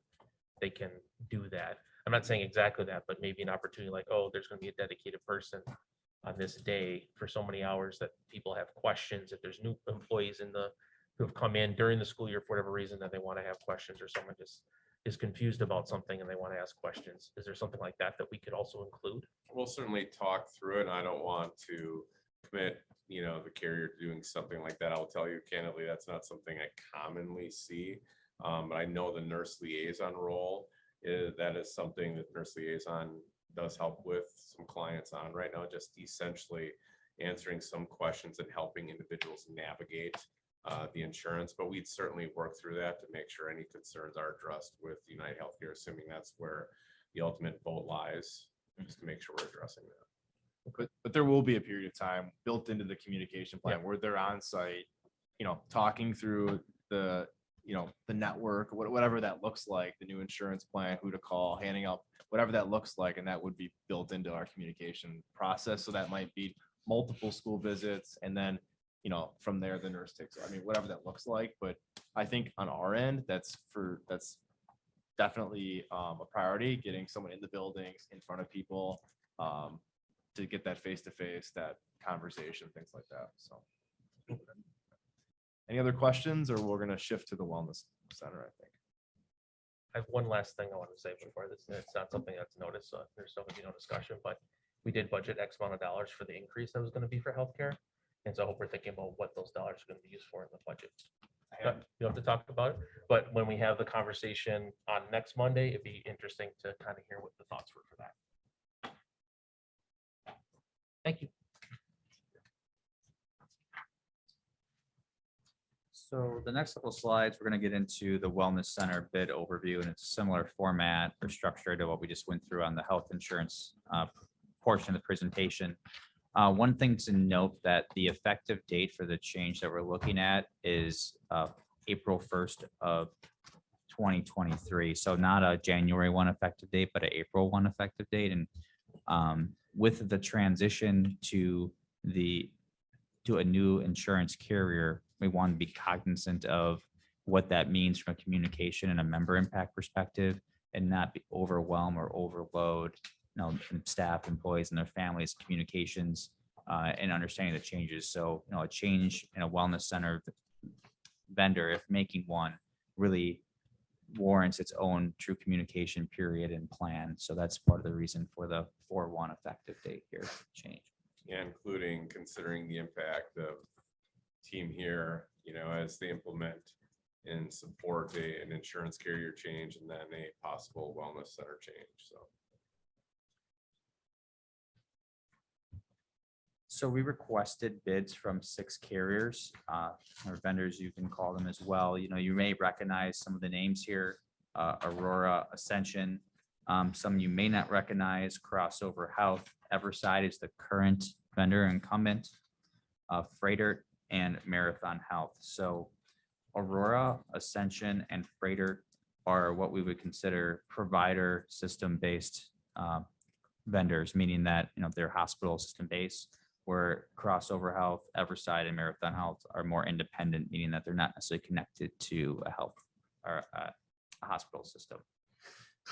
they can do that. I'm not saying exactly that, but maybe an opportunity like, oh, there's going to be a dedicated person on this day for so many hours that people have questions. If there's new employees who have come in during the school year for whatever reason, that they want to have questions, or someone just is confused about something and they want to ask questions. Is there something like that that we could also include? We'll certainly talk through it. And I don't want to commit, the carrier to doing something like that. I'll tell you candidly, that's not something I commonly see. But I know the nurse liaison role that is something that nurse liaison does help with some clients on right now, just essentially answering some questions and helping individuals navigate the insurance, but we'd certainly work through that to make sure any concerns are addressed with United Healthcare, assuming that's where the ultimate vote lies, just to make sure we're addressing that. But there will be a period of time built into the communication plan where they're on site, talking through the network, whatever that looks like, the new insurance plan, who to call, handing out, whatever that looks like. And that would be built into our communication process. So that might be multiple school visits. And then, from there, the nurse takes, whatever that looks like. But I think on our end, that's definitely a priority, getting someone in the buildings, in front of people, to get that face-to-face, that conversation, things like that. So. Any other questions, or we're going to shift to the wellness center, I think. I have one last thing I want to say before this. It's not something that's noticed, so there's still going to be no discussion, but we did budget X amount of dollars for the increase that was going to be for healthcare. And so I hope we're thinking about what those dollars are going to be used for in the budget. You don't have to talk about it, but when we have the conversation on next Monday, it'd be interesting to kind of hear what the thoughts were for that. Thank you. So the next couple of slides, we're going to get into the Wellness Center bid overview, and it's a similar format or structure to what we just went through on the health insurance portion of the presentation. One thing to note that the effective date for the change that we're looking at is April 1st of 2023. So not a January 1 effective date, but an April 1 effective date. And with the transition to a new insurance carrier, we want to be cognizant of what that means from a communication and a member impact perspective, and not be overwhelm or overload staff, employees, and their families' communications and understanding the changes. So, a change in a wellness center vendor, if making one, really warrants its own true communication period and plan. So that's part of the reason for the 4/1 effective date here change. Yeah, including considering the impact of team here, as they implement and support an insurance carrier change and then a possible wellness center change. So we requested bids from 6 carriers, or vendors, you can call them as well. You may recognize some of the names here, Aurora, Ascension. Some you may not recognize, Crossover Health. Everside is the current vendor incumbent, Freighter, and Marathon Health. So Aurora, Ascension, and Freighter are what we would consider provider system-based vendors, meaning that they're hospital system-based, where Crossover Health, Everside, and Marathon Health are more independent, meaning that they're not necessarily connected to a health or a hospital system.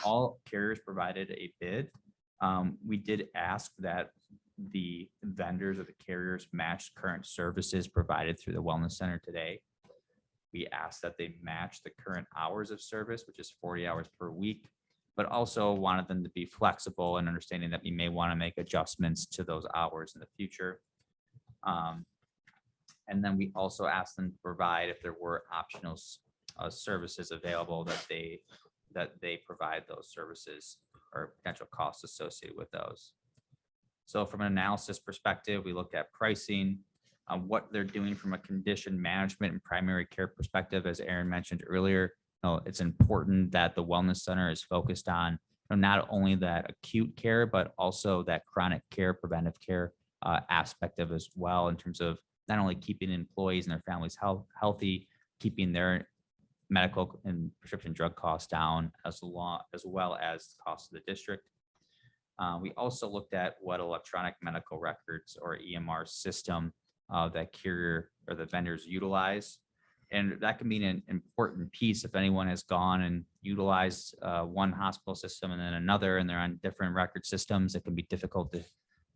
All carriers provided a bid. We did ask that the vendors or the carriers match current services provided through the wellness center today. We asked that they match the current hours of service, which is 40 hours per week, but also wanted them to be flexible and understanding that we may want to make adjustments to those hours in the future. And then we also asked them to provide, if there were optional services available, that they provide those services or potential costs associated with those. So from an analysis perspective, we looked at pricing, what they're doing from a condition management and primary care perspective. As Aaron mentioned earlier, it's important that the wellness center is focused on not only that acute care, but also that chronic care, preventive care aspect of as well, in terms of not only keeping employees and their families healthy, keeping their medical and prescription drug costs down as well as the cost of the district. We also looked at what electronic medical records or EMR system that carrier or the vendors utilize. And that can be an important piece if anyone has gone and utilized one hospital system and then another, and they're on different record systems. It can be difficult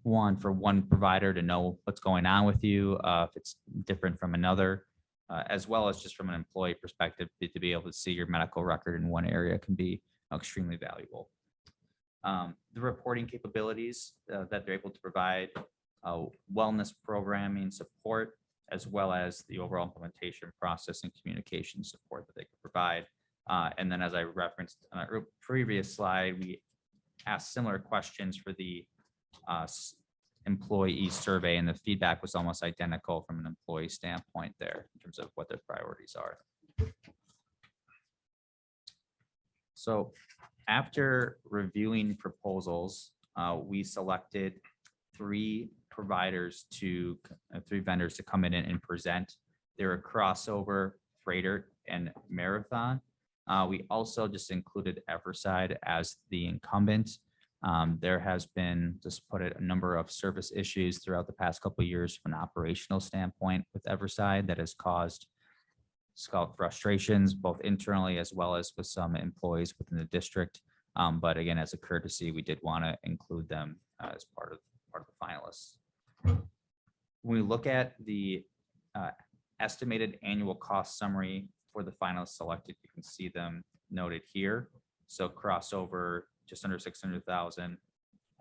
for one provider to know what's going on with you, if it's different from another, as well as just from an employee perspective, to be able to see your medical record in one area can be extremely valuable. The reporting capabilities that they're able to provide, wellness programming support, as well as the overall implementation process and communication support that they can provide. And then, as I referenced on a previous slide, we asked similar questions for the employee survey, and the feedback was almost identical from an employee standpoint there in terms of what their priorities are. So after reviewing proposals, we selected three vendors to come in and present. They were Crossover, Freighter, and Marathon. We also just included Everside as the incumbent. There has been, just put it, a number of service issues throughout the past couple of years from an operational standpoint with Everside that has caused frustrations both internally as well as with some employees within the district. But again, as a courtesy, we did want to include them as part of the finalists. When we look at the estimated annual cost summary for the finalists selected, you can see them noted here. So Crossover just under 600,000,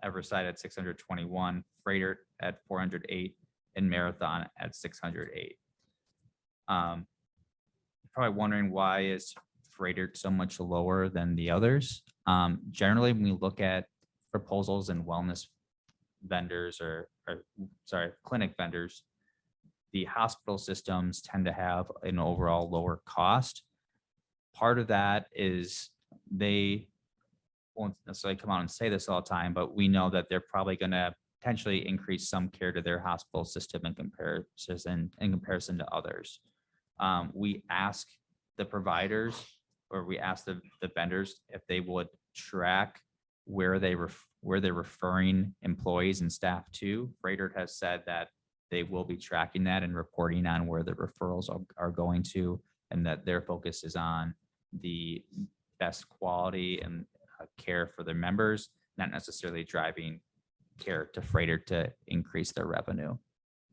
Everside at 621, Freighter at 408, and Marathon at 608. Probably wondering why is Freighter so much lower than the others. Generally, when we look at proposals and wellness vendors or clinic vendors, the hospital systems tend to have an overall lower cost. Part of that is they won't necessarily come out and say this all the time, but we know that they're probably going to potentially increase some care to their hospital system in comparison to others. We ask the providers, or we ask the vendors if they would track where they're referring employees and staff to. Freighter has said that they will be tracking that and reporting on where the referrals are going to, and that their focus is on the best quality and care for their members, not necessarily driving care to Freighter to increase their revenue.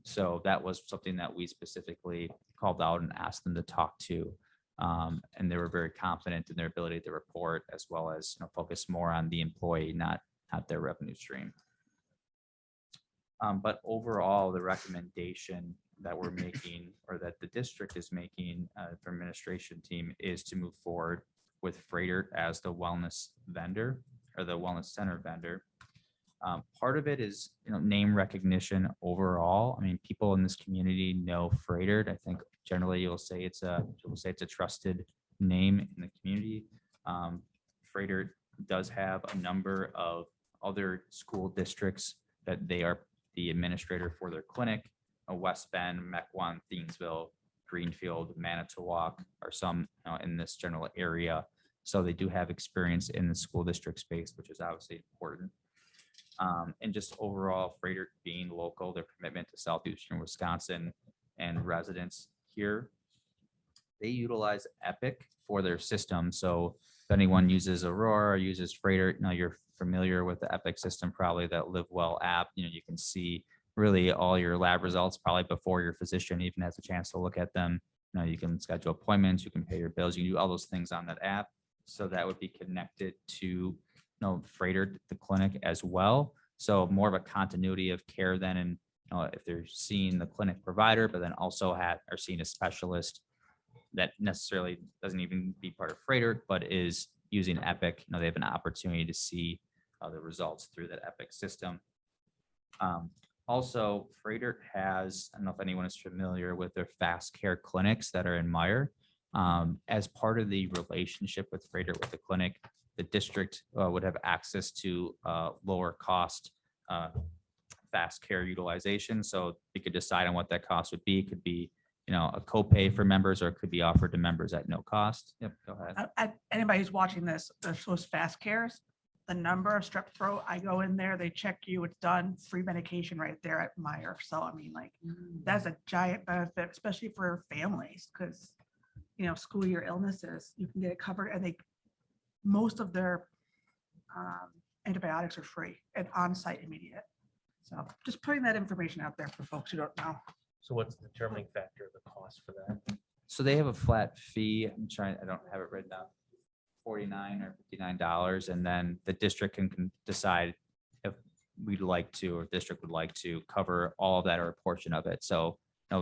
So that was something that we specifically called out and asked them to talk to. And they were very confident in their ability to report, as well as focus more on the employee, not their revenue stream. But overall, the recommendation that we're making, or that the district is making for administration team, is to move forward with Freighter as the wellness vendor, or the wellness center vendor. Part of it is name recognition overall. I mean, people in this community know Freighter. I think generally you'll say it's a trusted name in the community. Freighter does have a number of other school districts that they are the administrator for their clinic. West Bend, Mequon, Thiensville, Greenfield, Manitowoc are some in this general area. So they do have experience in the school district space, which is obviously important. And just overall, Freighter being local, their commitment to Southeastern Wisconsin and residents here, they utilize Epic for their system. So if anyone uses Aurora or uses Freighter, you're familiar with the Epic system, probably that LiveWell app. You can see really all your lab results probably before your physician even has a chance to look at them. You can schedule appointments, you can pay your bills, you can do all those things on that app. So that would be connected to Freighter, the clinic as well. So more of a continuity of care then, and if they're seeing the clinic provider, but then also are seeing a specialist that necessarily doesn't even be part of Freighter, but is using Epic, they have an opportunity to see the results through that Epic system. Also, Freighter has, I don't know if anyone is familiar with their fast care clinics that are in Meyer. As part of the relationship with Freighter with the clinic, the district would have access to lower cost fast care utilization. So you could decide on what that cost would be. It could be, a copay for members, or it could be offered to members at no cost. Yep, go ahead. Anybody who's watching this, those fast cares, the number of strep throat, I go in there, they check you, it's done, free medication right there at Meyer. So I mean, like, that's a giant benefit, especially for families, because, school year illnesses, you can get it covered, and most of their antibiotics are free and on-site immediate. So just putting that information out there for folks who don't know. So what's the determining factor of the cost for that? So they have a flat fee. I don't have it written down. $49 or $59. And then the district can decide if we'd like to, or district would like to cover all of that or a portion of it. So,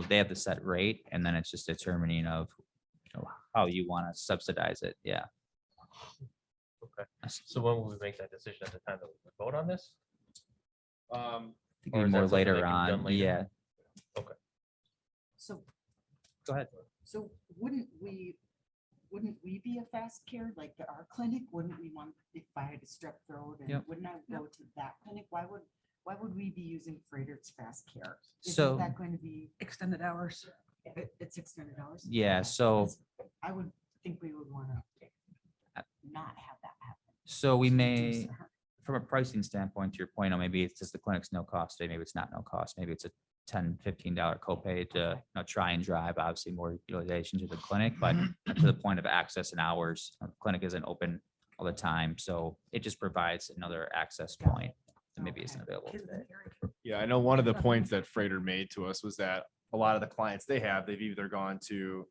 they have the set rate, and then it's just determining of, how you want to subsidize it. Yeah. Okay, so when will we make that decision, at the time that we vote on this? I think Or is that more something that later can be done on. later? Yeah. So, Go ahead. so wouldn't we be a fast care, like our clinic? Wouldn't we want, if I had a strep throat, and Yep. wouldn't I go to that clinic? Why would we be using Freighter's fast care? So- Isn't that going to be, Extended hours. it's $600? Yeah, so- I would think we would want to not have that happen. So we to may, reduce the- from a pricing standpoint, to your point, maybe it's just the clinic's no cost today, maybe it's not no cost, maybe it's a $10, $15 copay to try and drive obviously more utilization to the clinic, but to the point of access and hours, the clinic isn't open all the time, so it just provides another access point that maybe isn't available today. Yeah, I know one of the points that Freighter made to us was that a lot of the clients they've either gone to,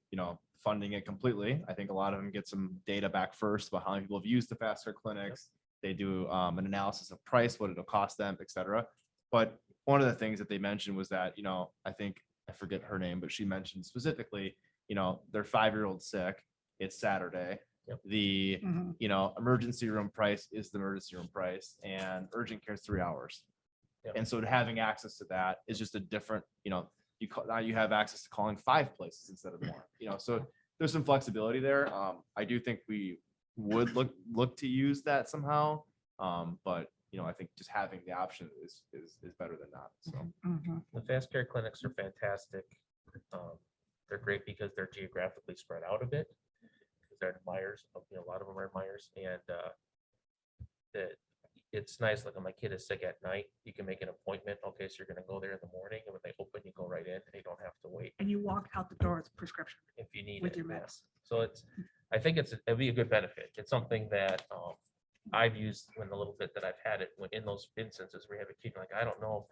funding it completely. I think a lot of them get some data back first about how many people have used the fast care clinics. They do an analysis of price, what it'll cost them, et cetera. But one of the things that they mentioned was that, I think, I forget her name, but she mentioned specifically, their 5-year-old sick, it's Saturday. Yep. The, Mhm. emergency room price is the emergency room price, and urgent care is 3 hours. Yep. And so having access to that is just a different, now you have access to calling 5 places instead of more, so there's some flexibility there. I do think we would look to use that somehow. But I think just having the option is better than not. So Mhm. The fast care clinics are fantastic. They're great because they're geographically spread out a bit. Because they're in Myers, a lot of them are in Myers, and it's nice, like when my kid is sick at night, you can make an appointment. Okay, so you're gonna go there in the morning, and when they open, you go right in, and you don't have to wait And you walk out the door with a prescription if you need with it. your yeah. meds. So I think it'd be a good benefit. It's something that I've used in the little bit that I've had it in those instances where you have a kid, like, I don't know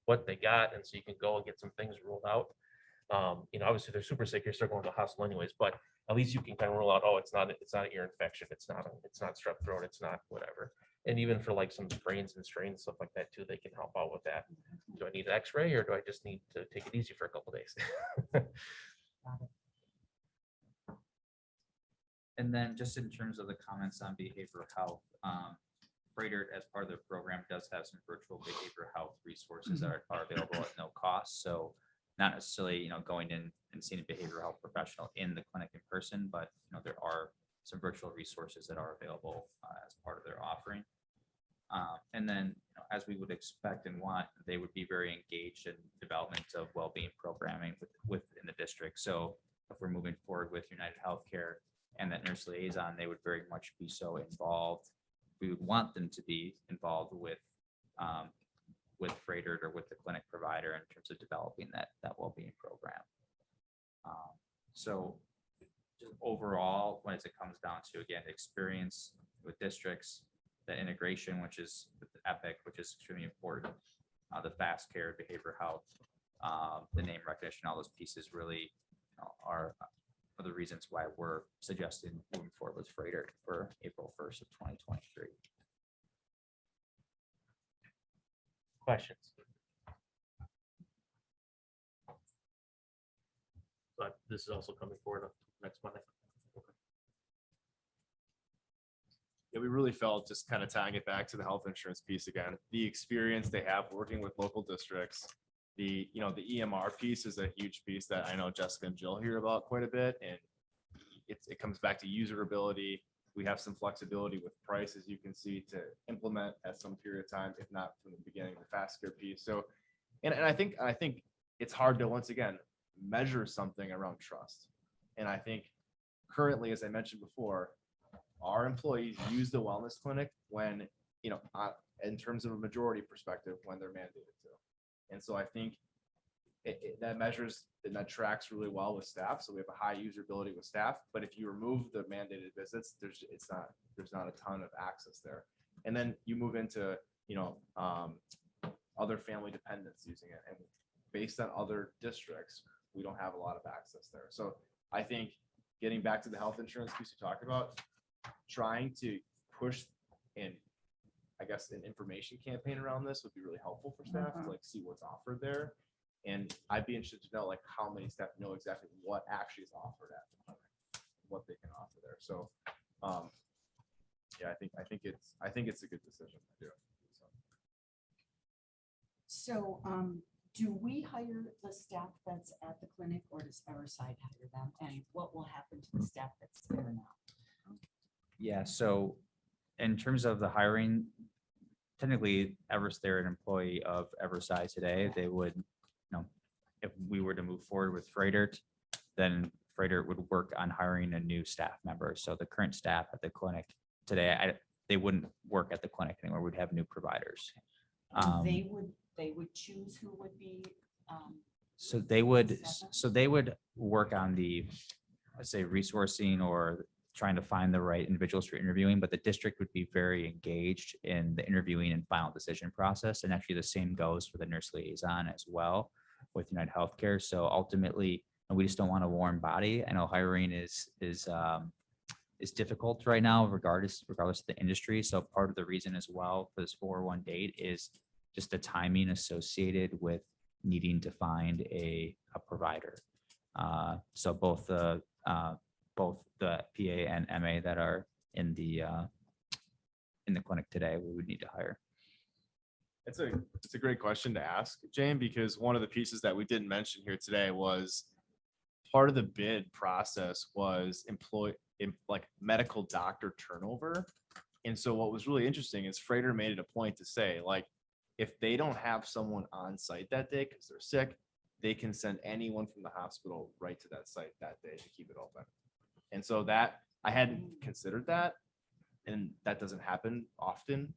what they got. And so you can go and get some things ruled out. Obviously they're super sick, you're still going to the hospital anyways, but at least you can kind of rule out, oh, it's not an ear infection. It's not strep throat. It's not whatever. And even for like some sprains and strains, stuff like that too, they can help out with that. Do I need an x-ray, or do I just need to take it easy for a couple days? And then just in terms of the comments on behavioral health, Freighter, as part of their program, does have some virtual behavioral health resources that are available at no cost. So not necessarily, going in and seeing a behavioral health professional in the clinic in person, but there are some virtual resources that are available as part of their offering. And then, as we would expect and want, they would be very engaged in development of well-being programming within the district. So if we're moving forward with United Healthcare and that nurse liaison, they would very much be so involved. We would want them to be involved with Freighter or with the clinic provider in terms of developing that well-being program. So just overall, when it comes down to, again, experience with districts, the integration, which is with the Epic, which is extremely important, the fast care, behavioral health, the name recognition, all those pieces really are the reasons why we're suggesting moving forward with Freighter for April 1st of 2023. Questions? But this is also coming forward next Monday. yeah, we really felt, just kind of tying it back to the health insurance piece again, the experience they have working with local districts. The EMR piece is a huge piece that I know Jessica and Jill hear about quite a bit, and it comes back to user ability, we have some flexibility with price, as you can see, to implement at some period of time, if not from the beginning, the fast care piece. So, and I think it's hard to, once again, measure something around trust. And I think currently, as I mentioned before, our employees use the wellness clinic when, in terms of a majority perspective, when they're mandated to. And so I think that measures and that tracks really well with staff. So we have a high usability with staff. But if you remove the mandated visits, there's not a ton of access there. And then you move into other family dependents using it, and based on other districts, we don't have a lot of access there. So I think getting back to the health insurance piece you talked about, trying to push in, I guess, an information campaign around this would be really helpful for staff to like see what's offered there. And I'd be interested to know like how many staff know exactly what actually is offered at the clinic, what they can offer there. So yeah, I think it's a good decision to do. So, do we hire the staff that's at the clinic, or does Everside hire them? And what will happen to the staff that's there now? Yeah, so in terms of the hiring, technically they're an employee of Everside today. They would, if we were to move forward with Freidert, then Freidert would work on hiring a new staff member. So the current staff at the clinic today, they wouldn't work at the clinic anymore. We'd have new providers. They would choose who would be. So they would work on the, let's say, resourcing or trying to find the right individuals for interviewing, but the district would be very engaged in the interviewing and final decision process. And actually the same goes for the nurse liaison as well with United Healthcare. So ultimately, we just don't want a warm body. I know hiring is difficult right now, regardless of the industry. So part of the reason as well for this 401 date is just the timing associated with needing to find a provider. So both the PA and MA that are in the clinic today, we would need to hire. It's a great question to ask, Jane, because one of the pieces that we didn't mention here today was part of the bid process was medical doctor turnover. And so what was really interesting is Freidert made it a point to say, like, if they don't have someone on site that day because they're sick, they can send anyone from the hospital right to that site that day to keep it open. And so that I hadn't considered that, and that doesn't happen often,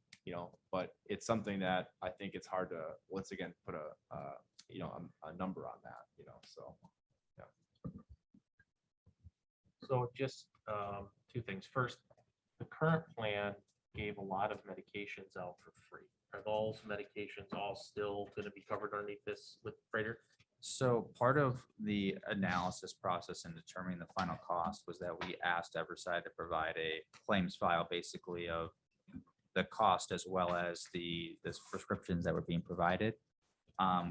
but it's something that I think it's hard to once again put a number on that, so. So just two things. First, the current plan gave a lot of medications out for free. Are those medications all still going to be covered underneath this with Freidert? So part of the analysis process in determining the final cost was that we asked Everside to provide a claims file basically of the cost as well as the prescriptions that were being provided.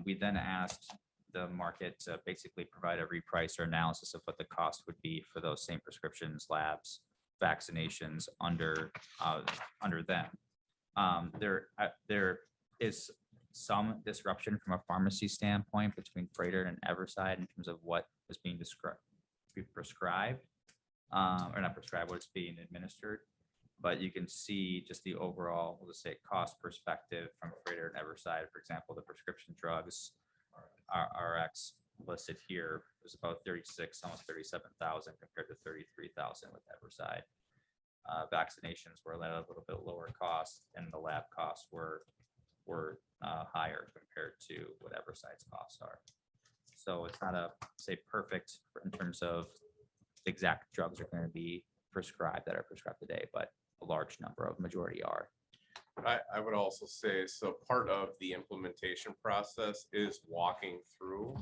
We then asked the market to basically provide a reprice or analysis of what the cost would be for those same prescriptions, labs, vaccinations under them. There is some disruption from a pharmacy standpoint between Freidert and Everside in terms of what is being prescribed, or not prescribed, what's being administered. But you can see just the overall, we'll just say, cost perspective from Freidert and Everside. For example, the prescription drugs, RX listed here was about 36, almost 37,000 compared to 33,000 with Everside. Vaccinations were at a little bit lower cost, and the lab costs were higher compared to what Everside's costs are. So it's not a perfect in terms of the exact drugs are going to be prescribed that are prescribed today, but a large number of majority are. I would also say, so part of the implementation process is walking through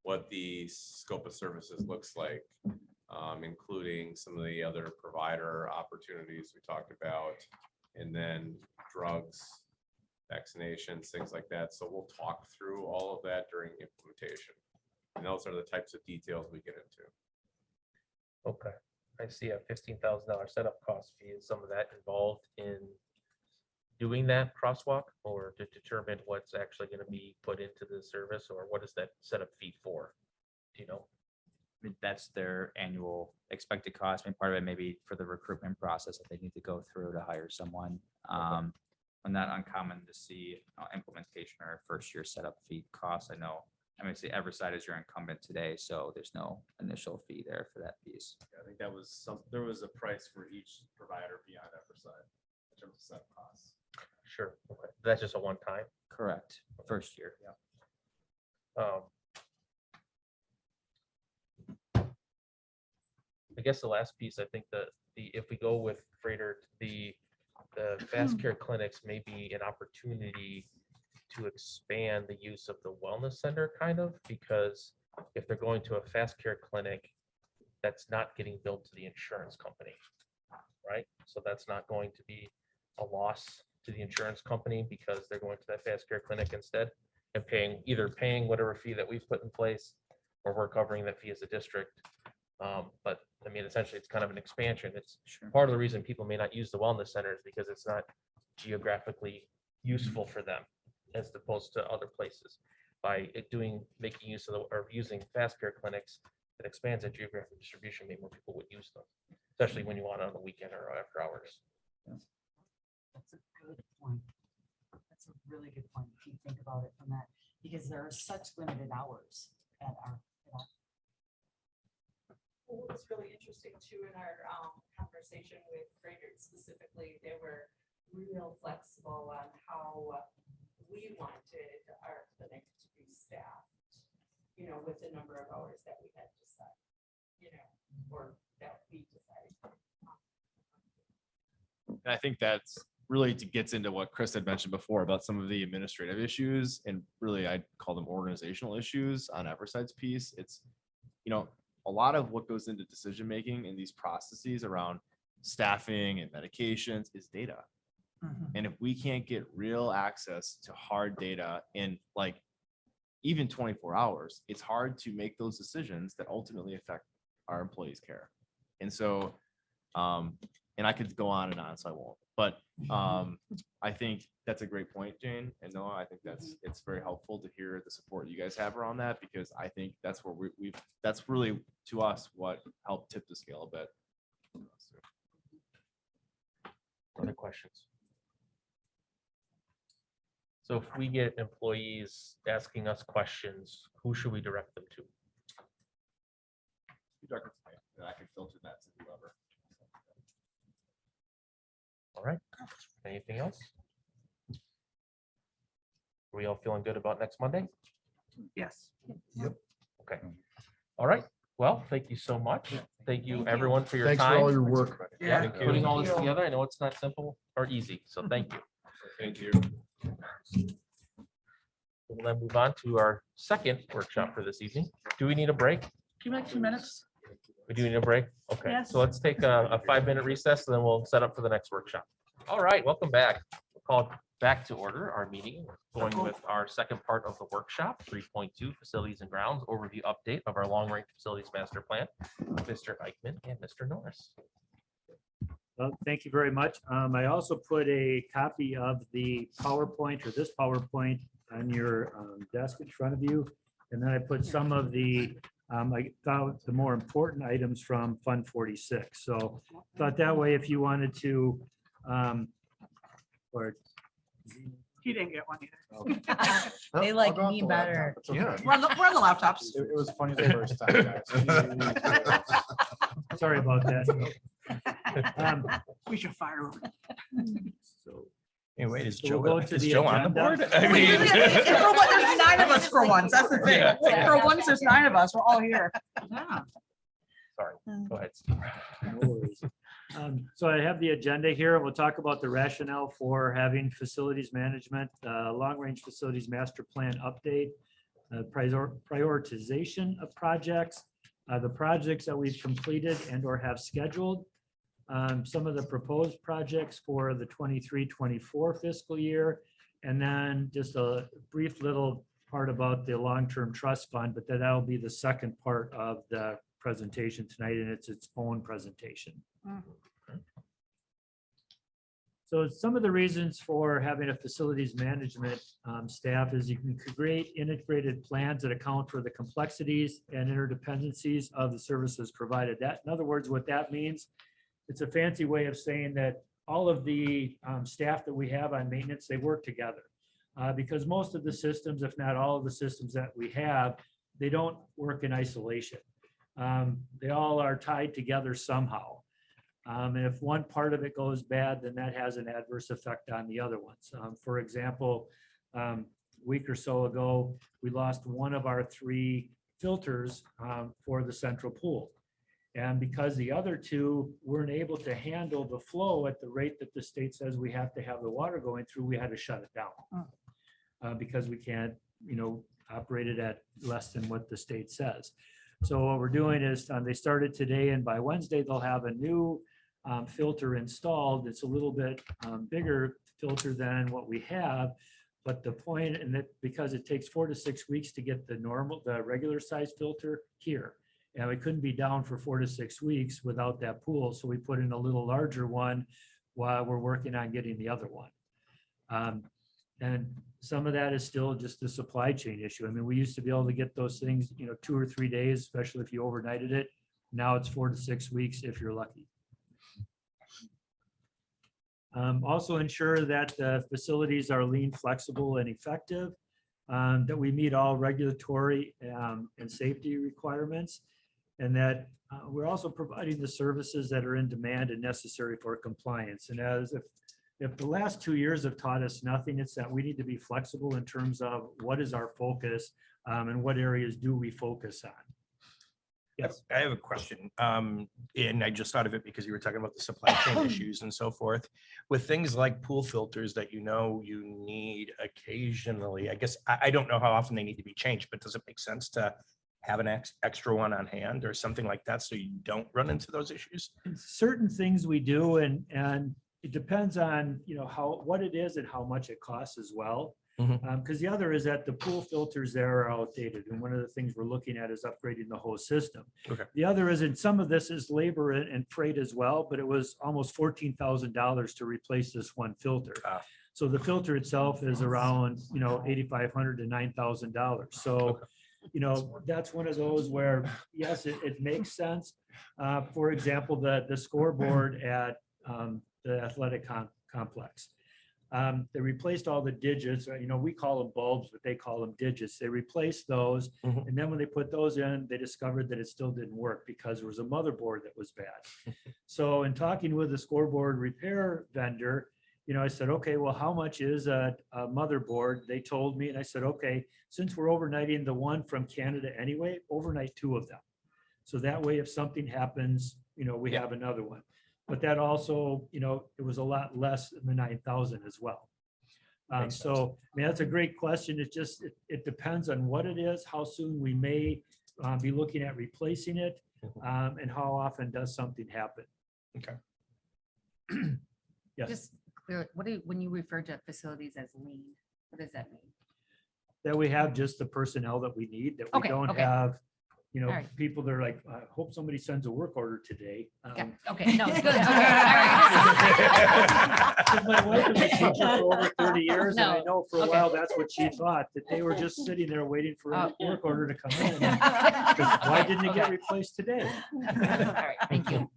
what the scope of services looks like, including some of the other provider opportunities we talked about, and then drugs, vaccinations, things like that. So we'll talk through all of that during implementation. And those are the types of details we get into. Okay, I see a $15,000 setup cost fee. Is some of that involved in doing that crosswalk, or to determine what's actually going to be put into the service, or what is that setup fee for? Do you know? that's their annual expected cost. I mean, part of it maybe for the recruitment process that they need to go through to hire someone. And not uncommon to see implementation or first year setup fee costs. I know, I mean, see, Everside is your incumbent today, so there's no initial fee there for that piece. I think that was there was a price for each provider beyond Everside in terms of set costs. Sure. Okay. That's just a one time. Correct. First year. I guess the last piece, I think that if we go with Freighter, the fast care clinics may be an opportunity to expand the use of the wellness center kind of, because if they're going to a fast care clinic, that's not getting billed to the insurance company, right? So that's not going to be a loss to the insurance company because they're going to that fast care clinic instead and either paying whatever fee that we've put in place or we're covering that fee as a district. But I mean, essentially, it's kind of an expansion. It's part of the reason people may not use the wellness centers because it's not geographically useful for them as opposed to other places. By making use of or using fast care clinics, it expands that geographic distribution, maybe more people would use them, especially when you want it on the weekend or after hours. That's a good point. That's a really good point, if you think about it from that, because there are such limited hours at our. What was really interesting too in our conversation with Freighter specifically, they were real flexible on how we wanted our clinic to be staffed, you know, with the number of hours that we had decided, you know, or that we decided. And I think that's really gets into what Chris had mentioned before about some of the administrative issues, and really I'd call them organizational issues on Everside's piece. It's, you know, a lot of what goes into decision-making in these processes around staffing and medications is data. And if we can't get real access to hard data in like even 24 hours, it's hard to make those decisions that ultimately affect our employees' care. And so, and I could go on and on, so I won't. But I think that's a great point, Jane. And Noah, I think it's very helpful to hear the support you guys have around that, because I think that's where that's really to us what helped tip the scale a bit. Other questions? So if we get employees asking us questions, who should we direct them to? And I can filter that to whoever. All right. Anything else? Are we all feeling good about next Monday? Yes. Okay. All right. Well, thank you so much. Thank you, everyone, for your Thanks for all time. your work. Yeah, Yeah. putting all this together. I know it's not simple or easy, so thank you. Thank you. We'll then move on to our second workshop for this evening. Do we need a break? Can you make 2 minutes? We do need a break? Okay, Yes. so let's take a 5-minute recess, and then we'll set up for the next workshop. All right, welcome back. We'll call back to order our meeting, going with our second part of the workshop, 3.2 Facilities and Grounds Overview Update of our Long Range Facilities Master Plan. Mr. Eichmann and Mr. Norris. Well, thank you very much. I also put a copy of the PowerPoint, or this PowerPoint, on your desk in front of you. And then I put some of the, I thought the more important items from Fund 46. So thought that way, if you wanted to, or He didn't get one either. They like me better. Yeah. We're on the laptops. It was funny the first time, guys. sorry about that. We should fire him. So Hey, wait, is So we'll go to is the Joe on the agenda. board? I mean. There's 9 of us for once. That's the thing. It's like for once, there's 9 of us. We're all here. Yeah. Sorry, go ahead, Steve. No worries. So I have the agenda here, and we'll talk about the rationale for having facilities management, long-range facilities master plan update, prioritization of projects, the projects that we've completed and or have scheduled, some of the proposed projects for the 23-24 fiscal year, and then just a brief little part about the long-term trust fund, but that'll be the second part of the presentation tonight, and it's its own presentation. So some of the reasons for having a facilities management staff is you can create integrated plans that account for the complexities and interdependencies of the services provided. That, in other words, what that means, it's a fancy way of saying that all of the staff that we have on maintenance, they work together. Because most of the systems, if not all of the systems that we have, they don't work in isolation. They all are tied together somehow. And if one part of it goes bad, then that has an adverse effect on the other ones. For example, a week or so ago, we lost one of our 3 filters for the central pool. And because the other 2 weren't able to handle the flow at the rate that the state says we have to have the water going through, we had to shut it down. Because we can't, operate it at less than what the state says. So what we're doing is they started today, and by Wednesday, they'll have a new filter installed. It's a little bit bigger filter than what we have. But the point, and that because it takes 4 to 6 weeks to get the regular size filter here. And we couldn't be down for 4 to 6 weeks without that pool. So we put in a little larger one while we're working on getting the other one. And some of that is still just a supply chain issue. I mean, we used to be able to get those things, 2 or 3 days, especially if you overnighted it. Now it's 4 to 6 weeks if you're lucky. Also ensure that the facilities are lean, flexible, and effective, that we meet all regulatory and safety requirements, and that we're also providing the services that are in demand and necessary for compliance. And as if the last 2 years have taught us nothing, it's that we need to be flexible in terms of what is our focus and what areas do we focus on. Yes. I have a question. And I just thought of it because you were talking about the supply chain issues and so forth. With things like pool filters that you need occasionally, I guess, I don't know how often they need to be changed, but does it make sense to have an extra one on hand or something like that so you don't run into those issues? Certain things we do, and it depends on, what it is and how much it costs as well. Because the other is that the pool filters there are outdated. And one of the things we're looking at is upgrading the whole system. Okay. The other is, and some of this is labor and freight as well, but it was almost $14,000 to replace this one filter. So the filter itself is around, $8,500 to $9,000. So, that's one of those where, yes, it makes sense. For example, the scoreboard at the athletic complex. They replaced all the digits, we call them bulbs, but they call them digits. They replaced those. And then when they put those in, they discovered that it still didn't work because there was a motherboard that was bad. So in talking with the scoreboard repair vendor, I said, okay, well, how much is a motherboard? They told me, and I said, okay, since we're overnighting the one from Canada anyway, overnight 2 of them. So that way, if something happens, we have another one. But that also, it was a lot less than the 9,000 as well. So, that's a great question. It depends on what it is, how soon we may be looking at replacing it, and how often does something happen. Okay. Yes, Just clear, when you refer to facilities as lean, what does that mean? that we have just the personnel that we need, that we Okay, don't okay. have, All right. people that are like, I hope somebody sends a work order today. Yeah, okay, no, good. Okay, all right. 'Cause my wife was a teacher for over 30 years, and I No, know for a okay. while, that's what she thought, that they were just sitting there waiting for a Oh. work order to come in. 'Cause why didn't it get Okay. replaced today? All right, thank you.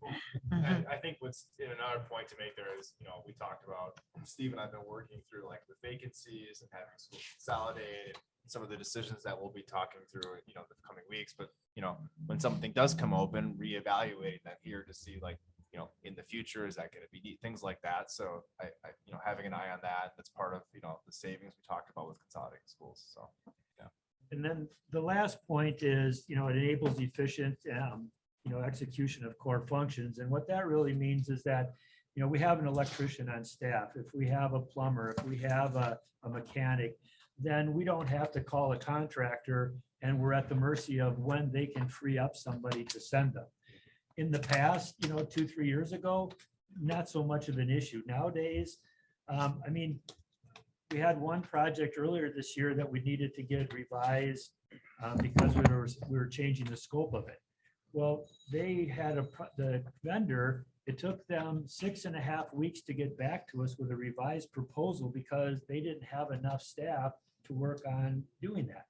Mhm. I think what's another point to make there is, we talked about, Steve and I've been working through like the vacancies and having schools consolidated, some of the decisions that we'll be talking through, the coming weeks, but, when something does come open, reevaluating that here to see like, in the future, is that going to be neat, things like that. So I, having an eye on that, that's part of, the savings we talked about with consolidating schools. So, yeah. And then the last point is, it enables efficient, execution of core functions. And what that really means is that, we have an electrician on staff. If we have a plumber, if we have a mechanic, then we don't have to call a contractor, and we're at the mercy of when they can free up somebody to send them. In the past, 2-3 years ago, not so much of an issue. Nowadays, we had one project earlier this year that we needed to get revised because we were changing the scope of it. Well, they had the vendor it took them 6.5 weeks to get back to us with a revised proposal because they didn't have enough staff to work on doing that.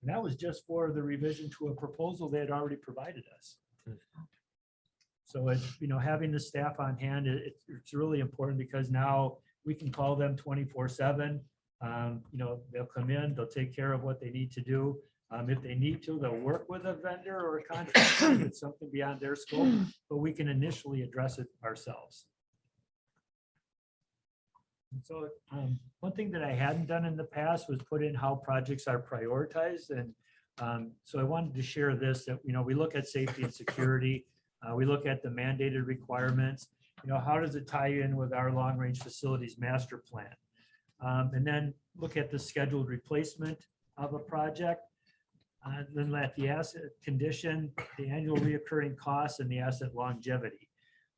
And that was just for the revision to a proposal they had already provided us. So it's, having the staff on hand, it's really important because now we can call them 24/7. They'll come in, they'll take care of what they need to do. If they need to, they'll work with a vendor or a contractor if it's something beyond their scope, but we can initially address it ourselves. And so one thing that I hadn't done in the past was put in how projects are prioritized. And so I wanted to share this, that, we look at safety and security. We look at the mandated requirements. How does it tie in with our long-range facilities master plan? And then look at the scheduled replacement of a project. Then at the asset condition, the annual reoccurring costs, and the asset longevity.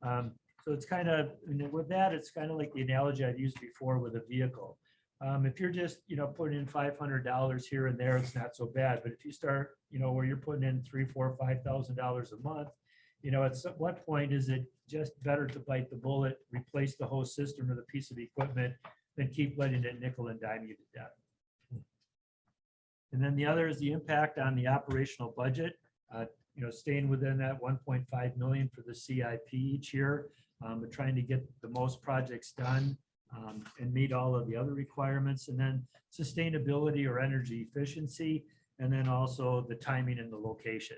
So it's kind of, with that, it's kind of like the analogy I'd used before with a vehicle. If you're just, putting in $500 here and there, it's not so bad. But if you start, where you're putting in $3,000, $4,000, $5,000 a month, at what point is it just better to bite the bullet, replace the whole system or the piece of equipment, than keep letting it nickel and dime you to death? And then the other is the impact on the operational budget, staying within that 1.5 million for the CIP each year, but trying to get the most projects done and meet all of the other requirements. And then sustainability or energy efficiency, and then also the timing and the location.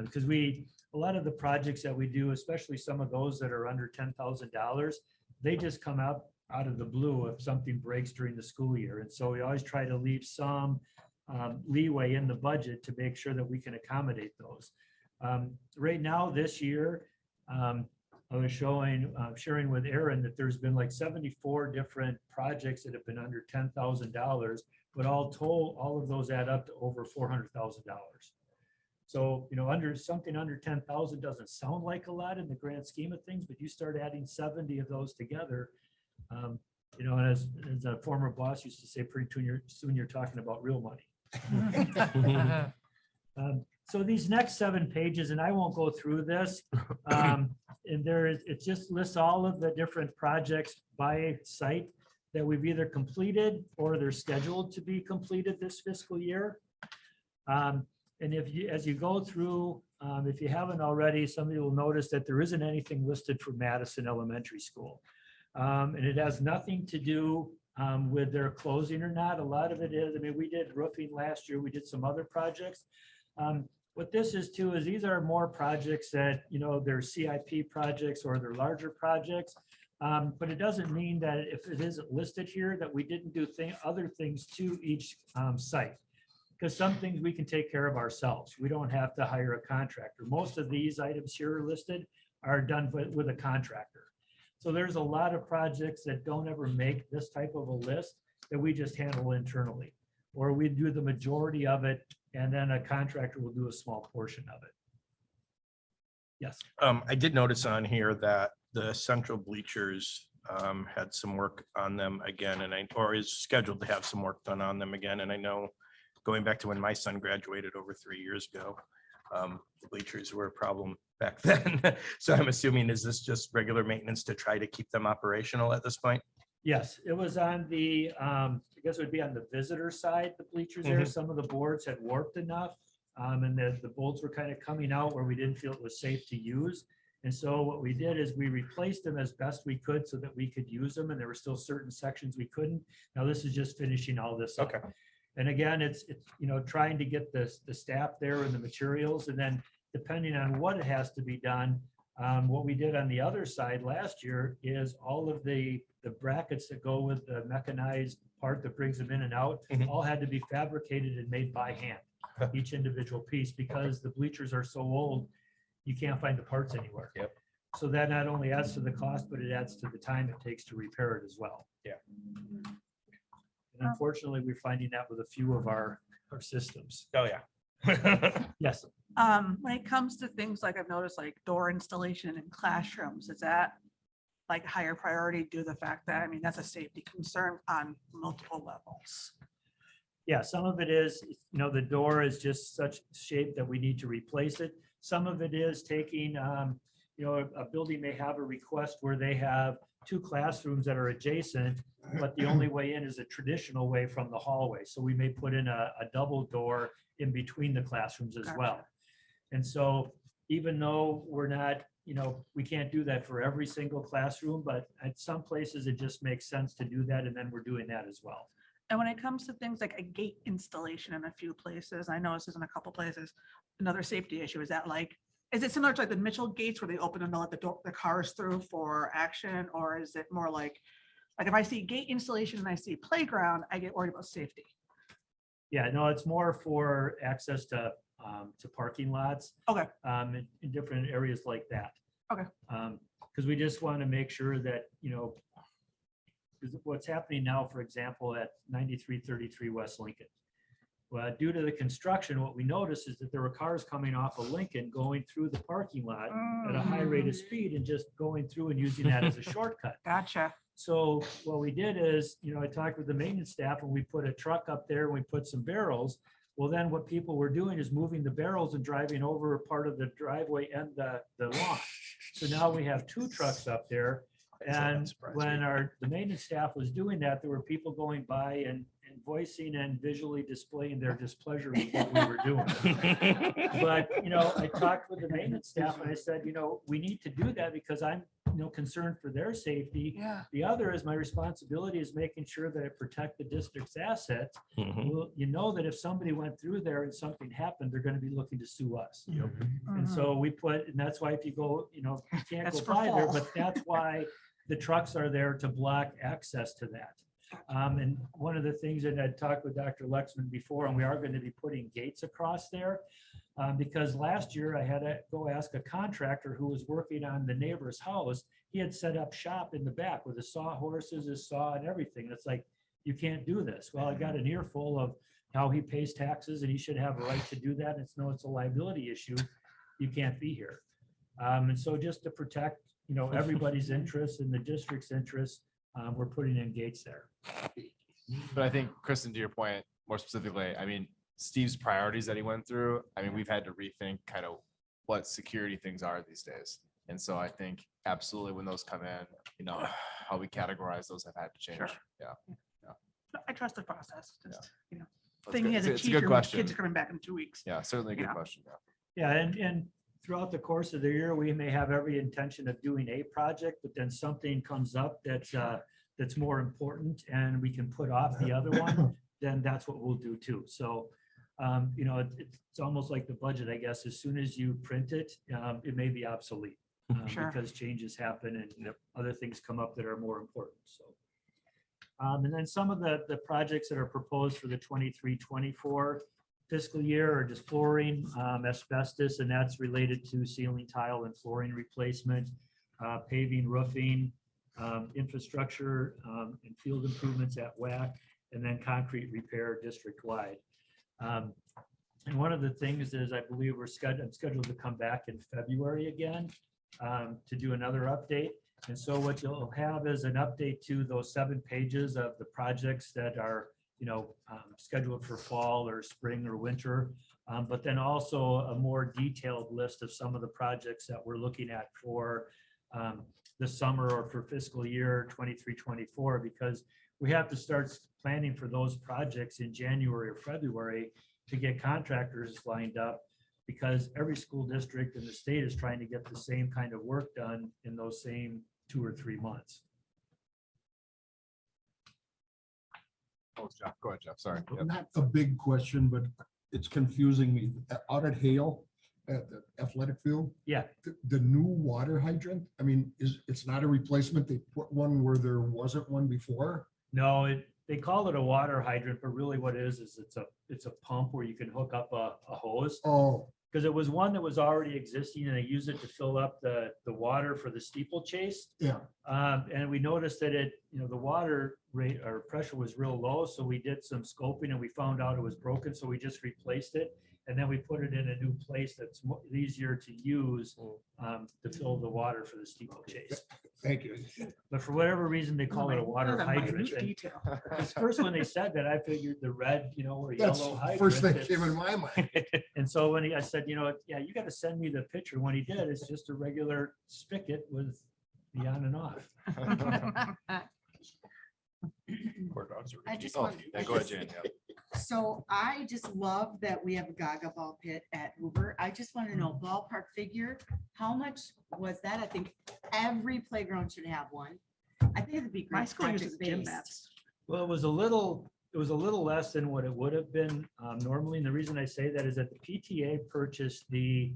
Because a lot of the projects that we do, especially some of those that are under $10,000, they just come out of the blue if something breaks during the school year. And so we always try to leave some leeway in the budget to make sure that we can accommodate those. Right now, this year, I was sharing with Aaron that there's been like 74 different projects that have been under $10,000, but all told, all of those add up to over $400,000. So, something under 10,000 doesn't sound like a lot in the grand scheme of things, but you start adding 70 of those together. And as a former boss used to say, pretty soon you're talking about real money. So these next 7 pages, and I won't go through this, and it just lists all of the different projects by site that we've either completed or they're scheduled to be completed this fiscal year. And as you go through, if you haven't already, some of you will notice that there isn't anything listed for Madison Elementary School. And it has nothing to do with their closing or not. A lot of it is, we did roofing last year. We did some other projects. What this is too, is these are more projects that, they're CIP projects or they're larger projects. But it doesn't mean that if it isn't listed here, that we didn't do other things to each site. Because some things we can take care of ourselves. We don't have to hire a contractor. Most of these items here listed are done with a contractor. So there's a lot of projects that don't ever make this type of a list that we just handle internally. Or we do the majority of it and then a contractor will do a small portion of it. Yes. I did notice on here that the central bleachers had some work on them again, or is scheduled to have some work done on them again. And I know, going back to when my son graduated over 3 years ago, the bleachers were a problem back then. So I'm assuming, is this just regular maintenance to try to keep them operational at this point? Yes, it was on the, I guess it would be on the visitor side, the bleachers there. Some of the boards had warped enough and the bolts were kind of coming out where we didn't feel it was safe to use. And so what we did is we replaced them as best we could so that we could use them. And there were still certain sections we couldn't. Now this is just finishing all this up. Okay. And again, it's trying to get the staff there and the materials, and then depending on what has to be done, what we did on the other side last year is all of the brackets that go with the mechanized part that brings them in and out, all had to be fabricated and made by hand, each individual piece, because the bleachers are so old, you can't find the parts anywhere. Yep. So that not only adds to the cost, but it adds to the time it takes to repair it as well. Yeah. And unfortunately, we're finding that with a few of our systems. Oh, yeah. Yes. When it comes to things like I've noticed, like door installation in classrooms, is that like higher priority due to the fact that, that's a safety concern on multiple levels? Yeah, some of it is, the door is just such shape that we need to replace it. Some of it is taking, you know, a building may have a request where they have 2 classrooms that are adjacent, but the only way in is a traditional way from the hallway. So we may put in a double door in between the classrooms as well. And so even though we're not, you know, we can't do that for every single classroom, but at some places it just makes sense to do that. And then we're doing that as well. And when it comes to things like a gate installation in a few places, I know this is in a couple places, another safety issue, is that like, is it similar to like the Mitchell gates where they open and let the cars through for action? Or is it more like if I see gate installation and I see playground, I get worried about safety? Yeah, no, it's more for access to parking lots. Okay. In different areas like that. Okay. Because we just want to make sure that, you know, because what's happening now, for example, at 9333 West Lincoln. Well, due to the construction, what we noticed is that there were cars coming off of Lincoln going through the parking lot at a high rate of speed and just going through and using that as a shortcut. Gotcha. So what we did is, you know, I talked with the maintenance staff and we put a truck up there and we put some barrels. Well, then what people were doing is moving the barrels and driving over part of the driveway and the lawn. So now we have 2 trucks up there. And when the maintenance staff was doing that, there were people going by and voicing and visually displaying their displeasure with what we were doing. But, you know, I talked with the maintenance staff and I said, you know, we need to do that because I'm, you know, concerned for their safety. Yeah. The other is my responsibility is making sure that I protect the district's assets. Mhm. Well, you know that if somebody went through there and something happened, they're going to be looking to sue us. Mm-hmm. And so we put, and that's why if you go, you know, you can't That's go for by there, fall. but that's why the trucks are there to block access to that. And one of the things that I talked with Dr. Lexman before, and we are going to be putting gates across there. Because last year I had to go ask a contractor who was working on the neighbor's house. He had set up shop in the back with his sawhorses, his saw and everything. It's like, you can't do this. Well, I got an earful of how he pays taxes and he should have a right to do that. It's no, it's a liability issue. You can't be here. And so just to protect, you know, everybody's interests and the district's interests, we're putting in gates there. But I think, Kristen, to your point, more specifically, I mean, Steve's priorities that he went through, I mean, we've had to rethink kind of what security things are these days. And so I think absolutely when those come in, you know, how we categorize those have had to change. Sure. Yeah. I trust the process. Just, you know, That's thinking good. as a It's a good teacher, when question. kids are coming back in 2 weeks. Yeah, certainly a good Yeah. question. Yeah, and throughout the course of the year, we may have every intention of doing a project, but then something comes up that's more important and we can put off the other one, then that's what we'll do too. So, you know, it's almost like the budget, I guess. As soon as you print it, it may be obsolete. Sure. Because changes happen and other things come up that are more important, so. And then some of the projects that are proposed for the 23-24 fiscal year are just flooring, asbestos, and that's related to ceiling tile and flooring replacement, paving, roofing, infrastructure, and field improvements at WAC, and then concrete repair district-wide. And one of the things is I believe I'm scheduled to come back in February again to do another update. And so what you'll have is an update to those 7 pages of the projects that are, you know, scheduled for fall or spring or winter. But then also a more detailed list of some of the projects that we're looking at for the summer or for fiscal year 23-24, because we have to start planning for those projects in January or February to get contractors lined up, because every school district in the state is trying to get the same kind of work done in those same 2 or 3 months. Oh, Jeff, go ahead, Jeff. Sorry. Yep. Not a big question, but it's confusing me. Out at Hale, at the athletic field, Yeah, the new water hydrant, I mean, it's not a replacement. They put one where there wasn't one before. no, they call it a water hydrant, but really what it is it's a pump where you can hook up a hose. Oh, Because it was one that was already existing and they use it to fill up the water for the steeplechase. yeah. And we noticed that the water rate or pressure was real low. So we did some scoping and we found out it was broken. So we just replaced it. And then we put it in a new place that's easier to use to fill the water for the steeplechase. Thank you. But for whatever reason, they call it a water What a minute hydrant. And detail. Because first when they said that, I figured the red, or That's yellow the hydrant. first thing that's- came in my mind. And so when I said, yeah, you got to send me the picture. When he did, it's just a regular spigot with the on and off. Poor dogs are I just Oh, want. yeah, go ahead, Jan. Yeah. So I just love that we have a Gaga ball pit at Hoover. I just want to know ballpark figure, how much was that? I think every playground should have one. I think it'd be great. My school uses project gym based. mats. Well, it was a little less than what it would have been normally. And the reason I say that is that the PTA purchased the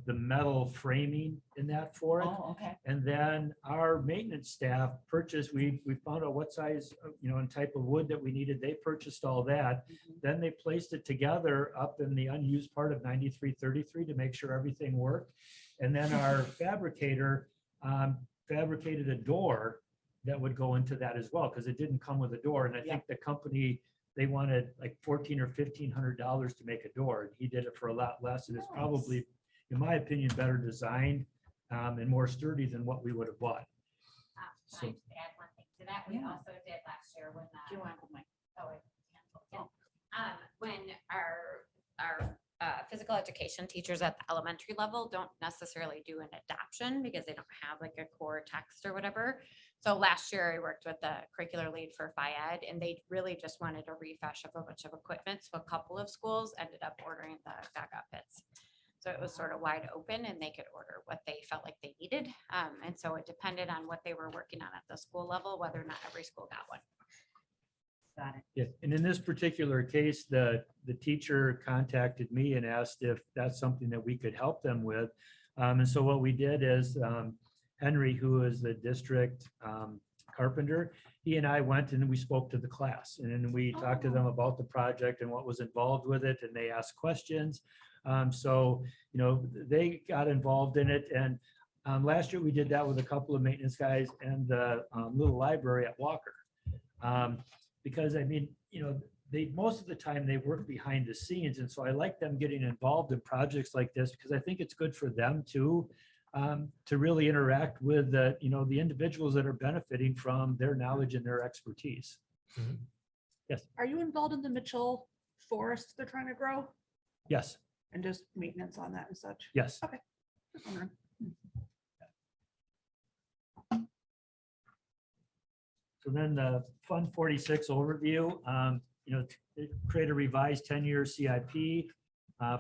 metal framing in that for it. Oh, okay. And then our maintenance staff purchased, we found out what size, and type of wood that we needed. They purchased all that. Then they placed it together up in the unused part of 9333 to make sure everything worked. And then our fabricator fabricated a door that would go into that as well, because it didn't come with a door. And I think the company, they wanted like $1,400 or $1,500 to make a door. And he did it for a lot less. And it's probably, in my opinion, better designed and more sturdy than what we would have bought. Can I just add one thing to that? We also did last year when Do you want the mic? when our physical education teachers at the elementary level don't necessarily do an adoption because they don't have like a core text or whatever. So last year I worked with the curricular lead for FIAD and they really just wanted a refresh of a bunch of equipment. So a couple of schools ended up ordering the Gaga pits. So it was sort of wide open and they could order what they felt like they needed. And so it depended on what they were working on at the school level, whether or not every school got one. Got it. Yeah, and in this particular case, the teacher contacted me and asked if that's something that we could help them with. And so what we did is Henry, who is the district carpenter, he and I went and we spoke to the class and then we talked to them about the project and what was involved with it. And they asked questions. So, they got involved in it. And last year we did that with a couple of maintenance guys and the little library at Walker. Because they, most of the time they work behind the scenes. And so I like them getting involved in projects like this because I think it's good for them too, to really interact with the individuals that are benefiting from their knowledge and their expertise. Yes, Are you involved in the Mitchell forest they're trying to grow yes, and just maintenance on that and such? yes. Okay. Just wondering. So then the Fund 46 overview, create a revised 10-year CIP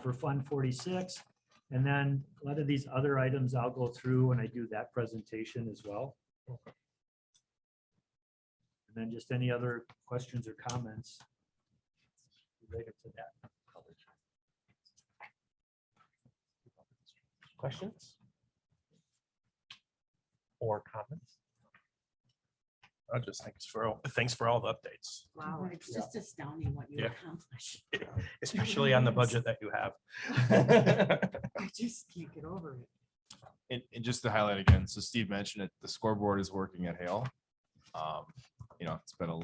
for Fund 46. And then a lot of these other items I'll go through when I do that presentation as well. And then just any other questions or comments related to that. Questions? Or comments? Just thanks for all the updates, Wow, it's just astounding what you Yeah. accomplish. especially on the budget that you have. I just can't get over it. And just to highlight again, so Steve mentioned it, the scoreboard is working at Hale. It's been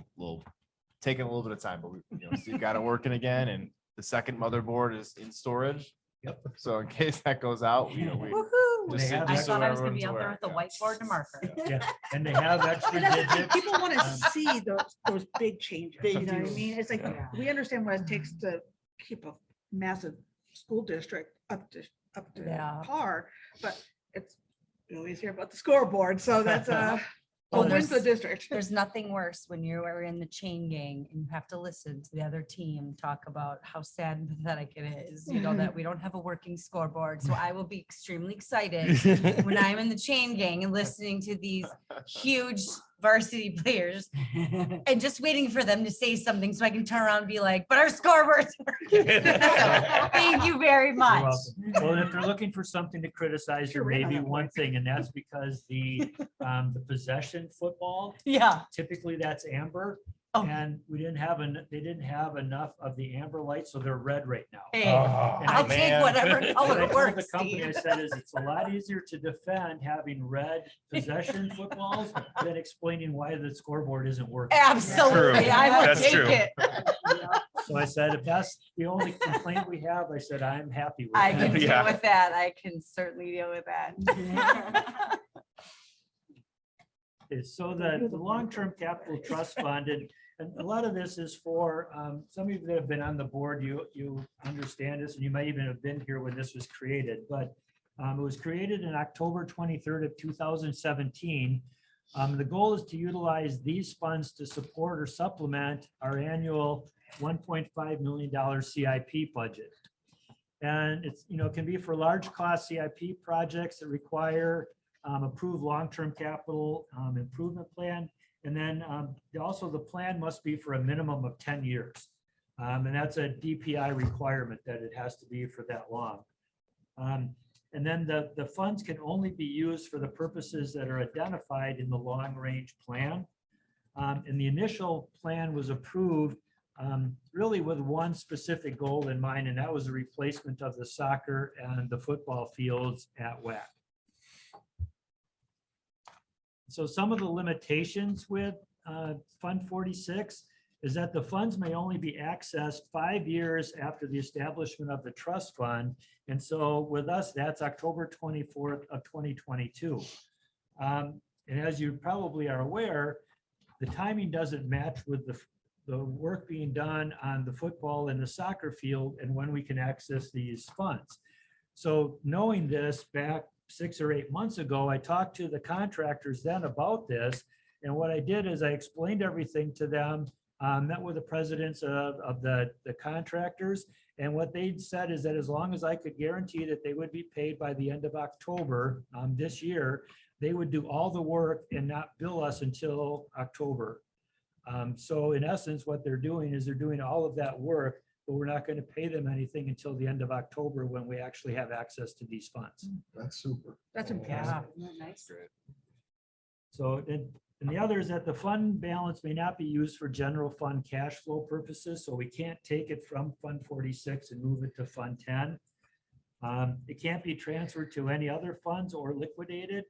taking a little bit of time, but Steve got it working again and the second motherboard is in storage. Yep. So in case that goes out, Woohoo! just They have- I just so thought I was gonna everyone's be out there aware, with a yeah. whiteboard and a marker. Yeah, and they have extra And that's the thing, digits. people want to Um, see those big changes, They you know what I do. mean? It's like, Yeah. we understand what it takes to keep a massive school district up to Yeah. par, but it's, you always hear about the scoreboard, so that's a Well, win for the there's- district. There's nothing worse when you are in the chain gang and you have to listen to the other team talk about how sad and pathetic it is, that we don't have a working scoreboard. So I will be extremely excited when I'm in the chain gang and listening to these huge varsity players and just waiting for them to say something so I can turn around and be like, but our scoreboard's working. So, thank you very You're much. welcome. Well, and if they're looking for something to criticize, there You're may right on be that one point. thing, and that's because the possession football, Yeah. typically that's amber. Oh. And we didn't have, they didn't have enough of the amber lights, so they're red right now. Hey, Oh, And I I'll take man. whatever What I color told the works, company, I Steve. said, is it's a lot easier to defend having red possession footballs than explaining why the scoreboard isn't working. Absolutely, True. I will That's take true. it. So I said, if that's the only complaint we have, I said, I'm happy with I it. can deal Yeah. with that. I can certainly deal with that. Is so the long-term capital trust fund, and a lot of this is for, some of you that have been on the board, you understand this, and you might even have been here when this was created, but it was created in October 23rd of 2017. The goal is to utilize these funds to support or supplement our annual $1.5 million CIP budget. And it's, can be for large cost CIP projects that require approved long-term capital improvement plan. And then also the plan must be for a minimum of 10 years. And that's a DPI requirement that it has to be for that long. And then the funds can only be used for the purposes that are identified in the long-range plan. And the initial plan was approved really with one specific goal in mind, and that was the replacement of the soccer and the football fields at WAC. So some of the limitations with Fund 46 is that the funds may only be accessed 5 years after the establishment of the trust fund. And so with us, that's October 24th of 2022. And as you probably are aware, the timing doesn't match with the work being done on the football and the soccer field and when we can access these funds. So knowing this back 6 or 8 months ago, I talked to the contractors then about this. And what I did is I explained everything to them, met with the presidents of the contractors. And what they said is that as long as I could guarantee that they would be paid by the end of October this year, they would do all the work and not bill us until October. So in essence, what they're doing is they're doing all of that work, but we're not going to pay them anything until the end of October when we actually have access to these funds. That's super. That's Yeah. Nice. So, and the other is that the fund balance may not be used for general fund cash flow purposes, so we can't take it from Fund 46 and move it to Fund 10. It can't be transferred to any other funds or liquidated.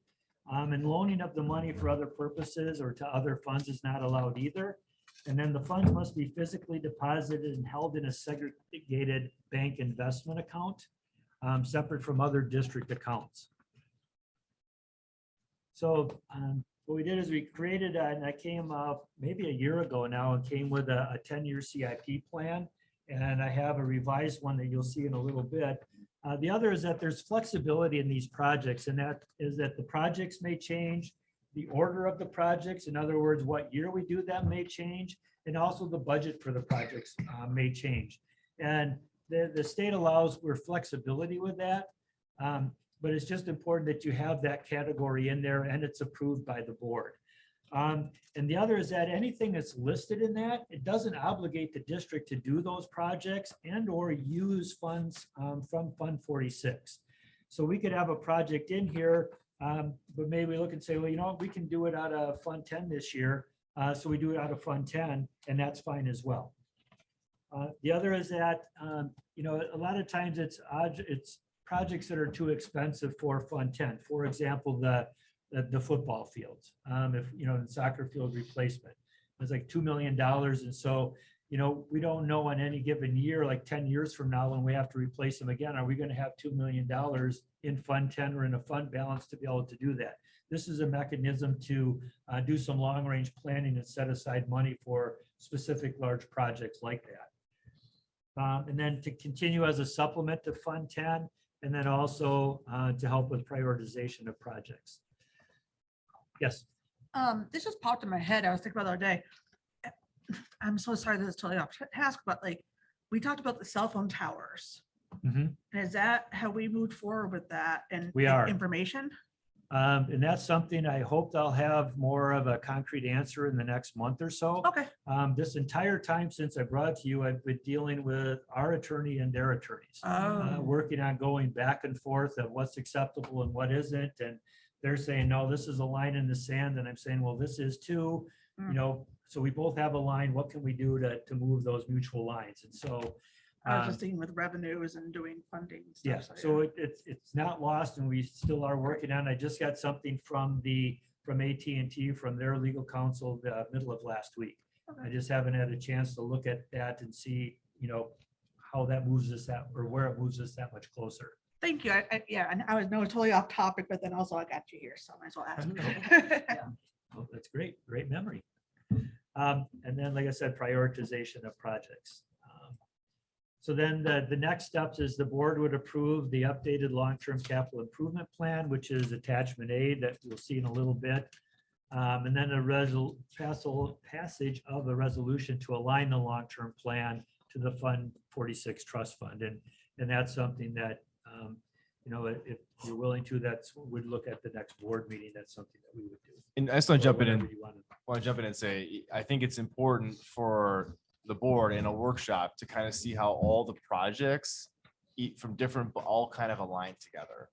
And loaning of the money for other purposes or to other funds is not allowed either. And then the funds must be physically deposited and held in a segregated bank investment account, separate from other district accounts. So what we did is we created, and I came up maybe a year ago now and came with a 10-year CIP plan. And I have a revised one that you'll see in a little bit. The other is that there's flexibility in these projects, and that is that the projects may change, the order of the projects, in other words, what year we do them may change, and also the budget for the projects may change. And the state allows for flexibility with that, but it's just important that you have that category in there and it's approved by the board. And the other is that anything that's listed in that, it doesn't obligate the district to do those projects and or use funds from Fund 46. So we could have a project in here, but maybe we look and say, well, you know what, we can do it out of Fund 10 this year. So we do it out of Fund 10, and that's fine as well. The other is that, a lot of times it's projects that are too expensive for Fund 10. For example, the football fields, the soccer field replacement, it's like $2 million. And so, we don't know on any given year, like 10 years from now, when we have to replace them again, are we going to have $2 million in Fund 10 or in a fund balance to be able to do that? This is a mechanism to do some long range planning and set aside money for specific large projects like that. And then to continue as a supplement to Fund 10, and then also to help with prioritization of projects. Yes. This just popped in my head. I was thinking about the other day. I'm so sorry this is totally off task, but we talked about the cell phone towers. Mhm. And is that how we moved forward with that and We are. information? And that's something I hope I'll have more of a concrete answer in the next month or so. Okay. This entire time since I brought it to you, I've been dealing with our attorney and their attorneys. Oh. Working on going back and forth of what's acceptable and what isn't. And they're saying, no, this is a line in the sand. And I'm saying, well, this is too, So we both have a line. What can we do to move those mutual lines? And so. I was um, just thinking with revenues and doing funding. and Yeah, stuff, so it's not lost and we still are working on. I just got something from AT&T, from their legal counsel, the middle of last week. I just haven't had a chance to look at that and see, how that moves us that, or where it moves us that much closer. Thank you. Yeah, and I was totally off topic, but then also I got you here, so I might as well ask. Oh, that's great, great memory. And then, like I said, prioritization of projects. So then the next steps is the board would approve the updated long-term capital improvement plan, which is attachment A that we'll see in a little bit. And then passage of a resolution to align the long-term plan to the Fund 46 Trust Fund. And that's something that, if you're willing to, we'd look at the next board meeting. That's something that we would do. And I just want to jump in Whatever you want. want to jump in and say, I think it's important for the board in a workshop to kind of see how all the projects from different, all kind of align together.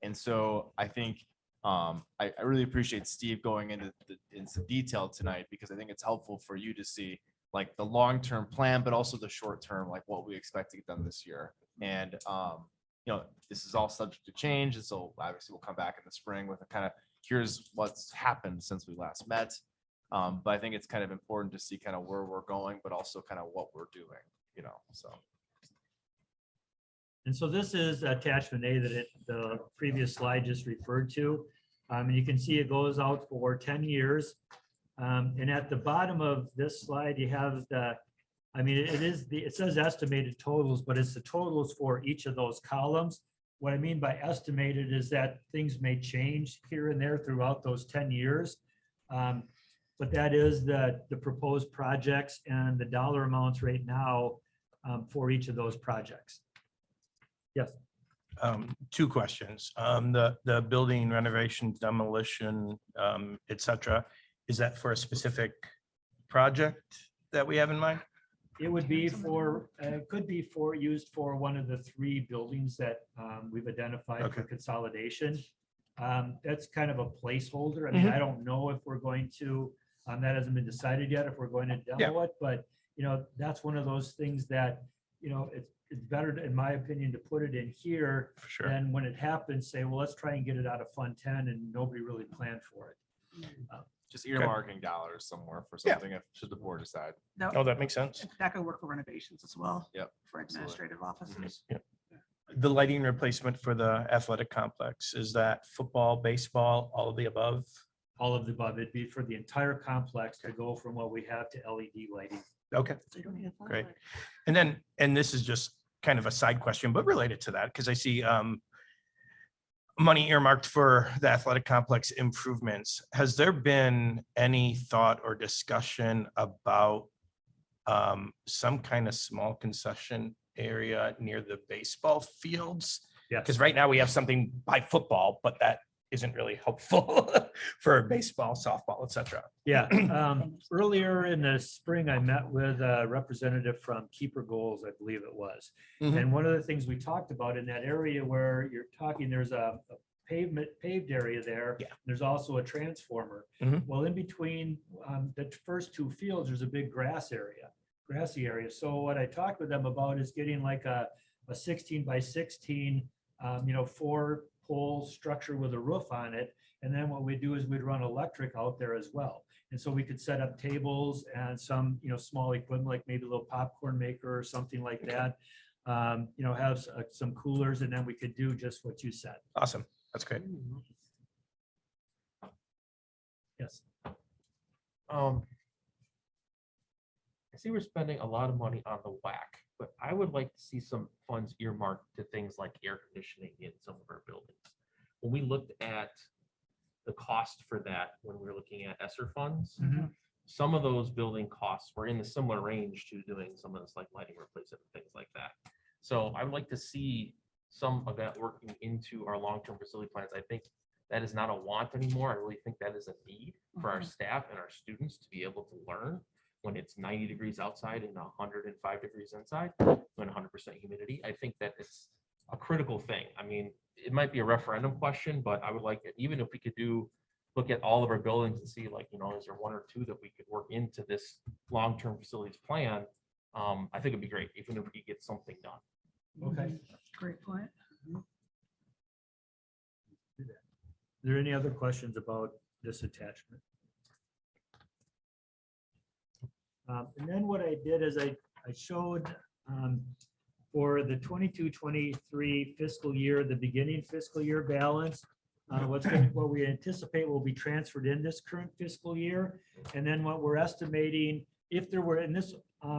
And so I think I really appreciate Steve going into some detail tonight, because I think it's helpful for you to see like the long-term plan, but also the short-term, like what we expect to get done this year. And this is all subject to change. And so obviously we'll come back in the spring with a kind of, here's what's happened since we last met. But I think it's kind of important to see kind of where we're going, but also kind of what we're doing, so. And so this is attachment A that the previous slide just referred to. And you can see it goes out for 10 years. And at the bottom of this slide, you have it says estimated totals, but it's the totals for each of those columns. What I mean by estimated is that things may change here and there throughout those 10 years. But that is the proposed projects and the dollar amounts right now for each of those projects. Yes. Two questions. The building renovation, demolition, et cetera, is that for a specific project that we have in mind? It would be could be used for one of the 3 buildings that we've identified for consolidation. That's kind of a placeholder. I mean, I don't know if we're going to, that hasn't been decided yet, if we're going to demo it, but that's one of those things that, it's better, in my opinion, to put it in here. For sure. Than when it happens, say, well, let's try and get it out of Fund 10 and nobody really planned for it. Just earmarking dollars somewhere for something if should the board decide. Oh, that makes sense. That could work for renovations as well. Yep. For administrative offices. The lighting replacement for the athletic complex, is that football, baseball, all of the above? All of the above. It'd be for the entire complex to go from what we have to LED lighting. Okay, So you don't need a great. floodlight. And this is just kind of a side question, but related to that, because I see money earmarked for the athletic complex improvements. Has there been any thought or discussion about some kind of small concession area near the baseball fields? Yes. Because right now we have something by football, but that isn't really helpful for baseball, softball, et cetera. Yeah, earlier in the spring, I met with a representative from Keeper Goals, I believe it was. Mhm. And one of the things we talked about in that area where you're talking, there's a paved area there. Yeah. There's also a transformer. Mhm. Well, in between the first 2 fields, there's a big grassy area. So what I talked with them about is getting like a 16 by 16, 4-pole structure with a roof on it. And then what we do is we'd run electric out there as well. And so we could set up tables and some, small equipment, like maybe a little popcorn maker or something like that. Have some coolers, and then we could do just what you said. Awesome. That's great. Yes. I see we're spending a lot of money on the WAC, but I would like to see some funds earmarked to things like air conditioning in some of our buildings. When we looked at the cost for that, when we were looking at ESSER funds, some of those building costs were in the similar range to doing some of this like lighting replacement and things like that. So I would like to see some of that working into our long-term facility plans. I think that is not a want anymore. I really think that is a need for our staff and our students to be able to learn when it's 90 degrees outside and 105 degrees inside, when 100% humidity. I think that it's a critical thing. I mean, it might be a referendum question, but I would like it, even if we could do look at all of our buildings and see like, is there one or two that we could work into this long-term facilities plan? I think it'd be great, even if we could get something done. Okay. Great point. Are there any other questions about this attachment? And then what I did is I showed for the 22-23 fiscal year, the beginning fiscal year balance, what we anticipate will be transferred in this current fiscal year. And then what we're estimating, if there were, and this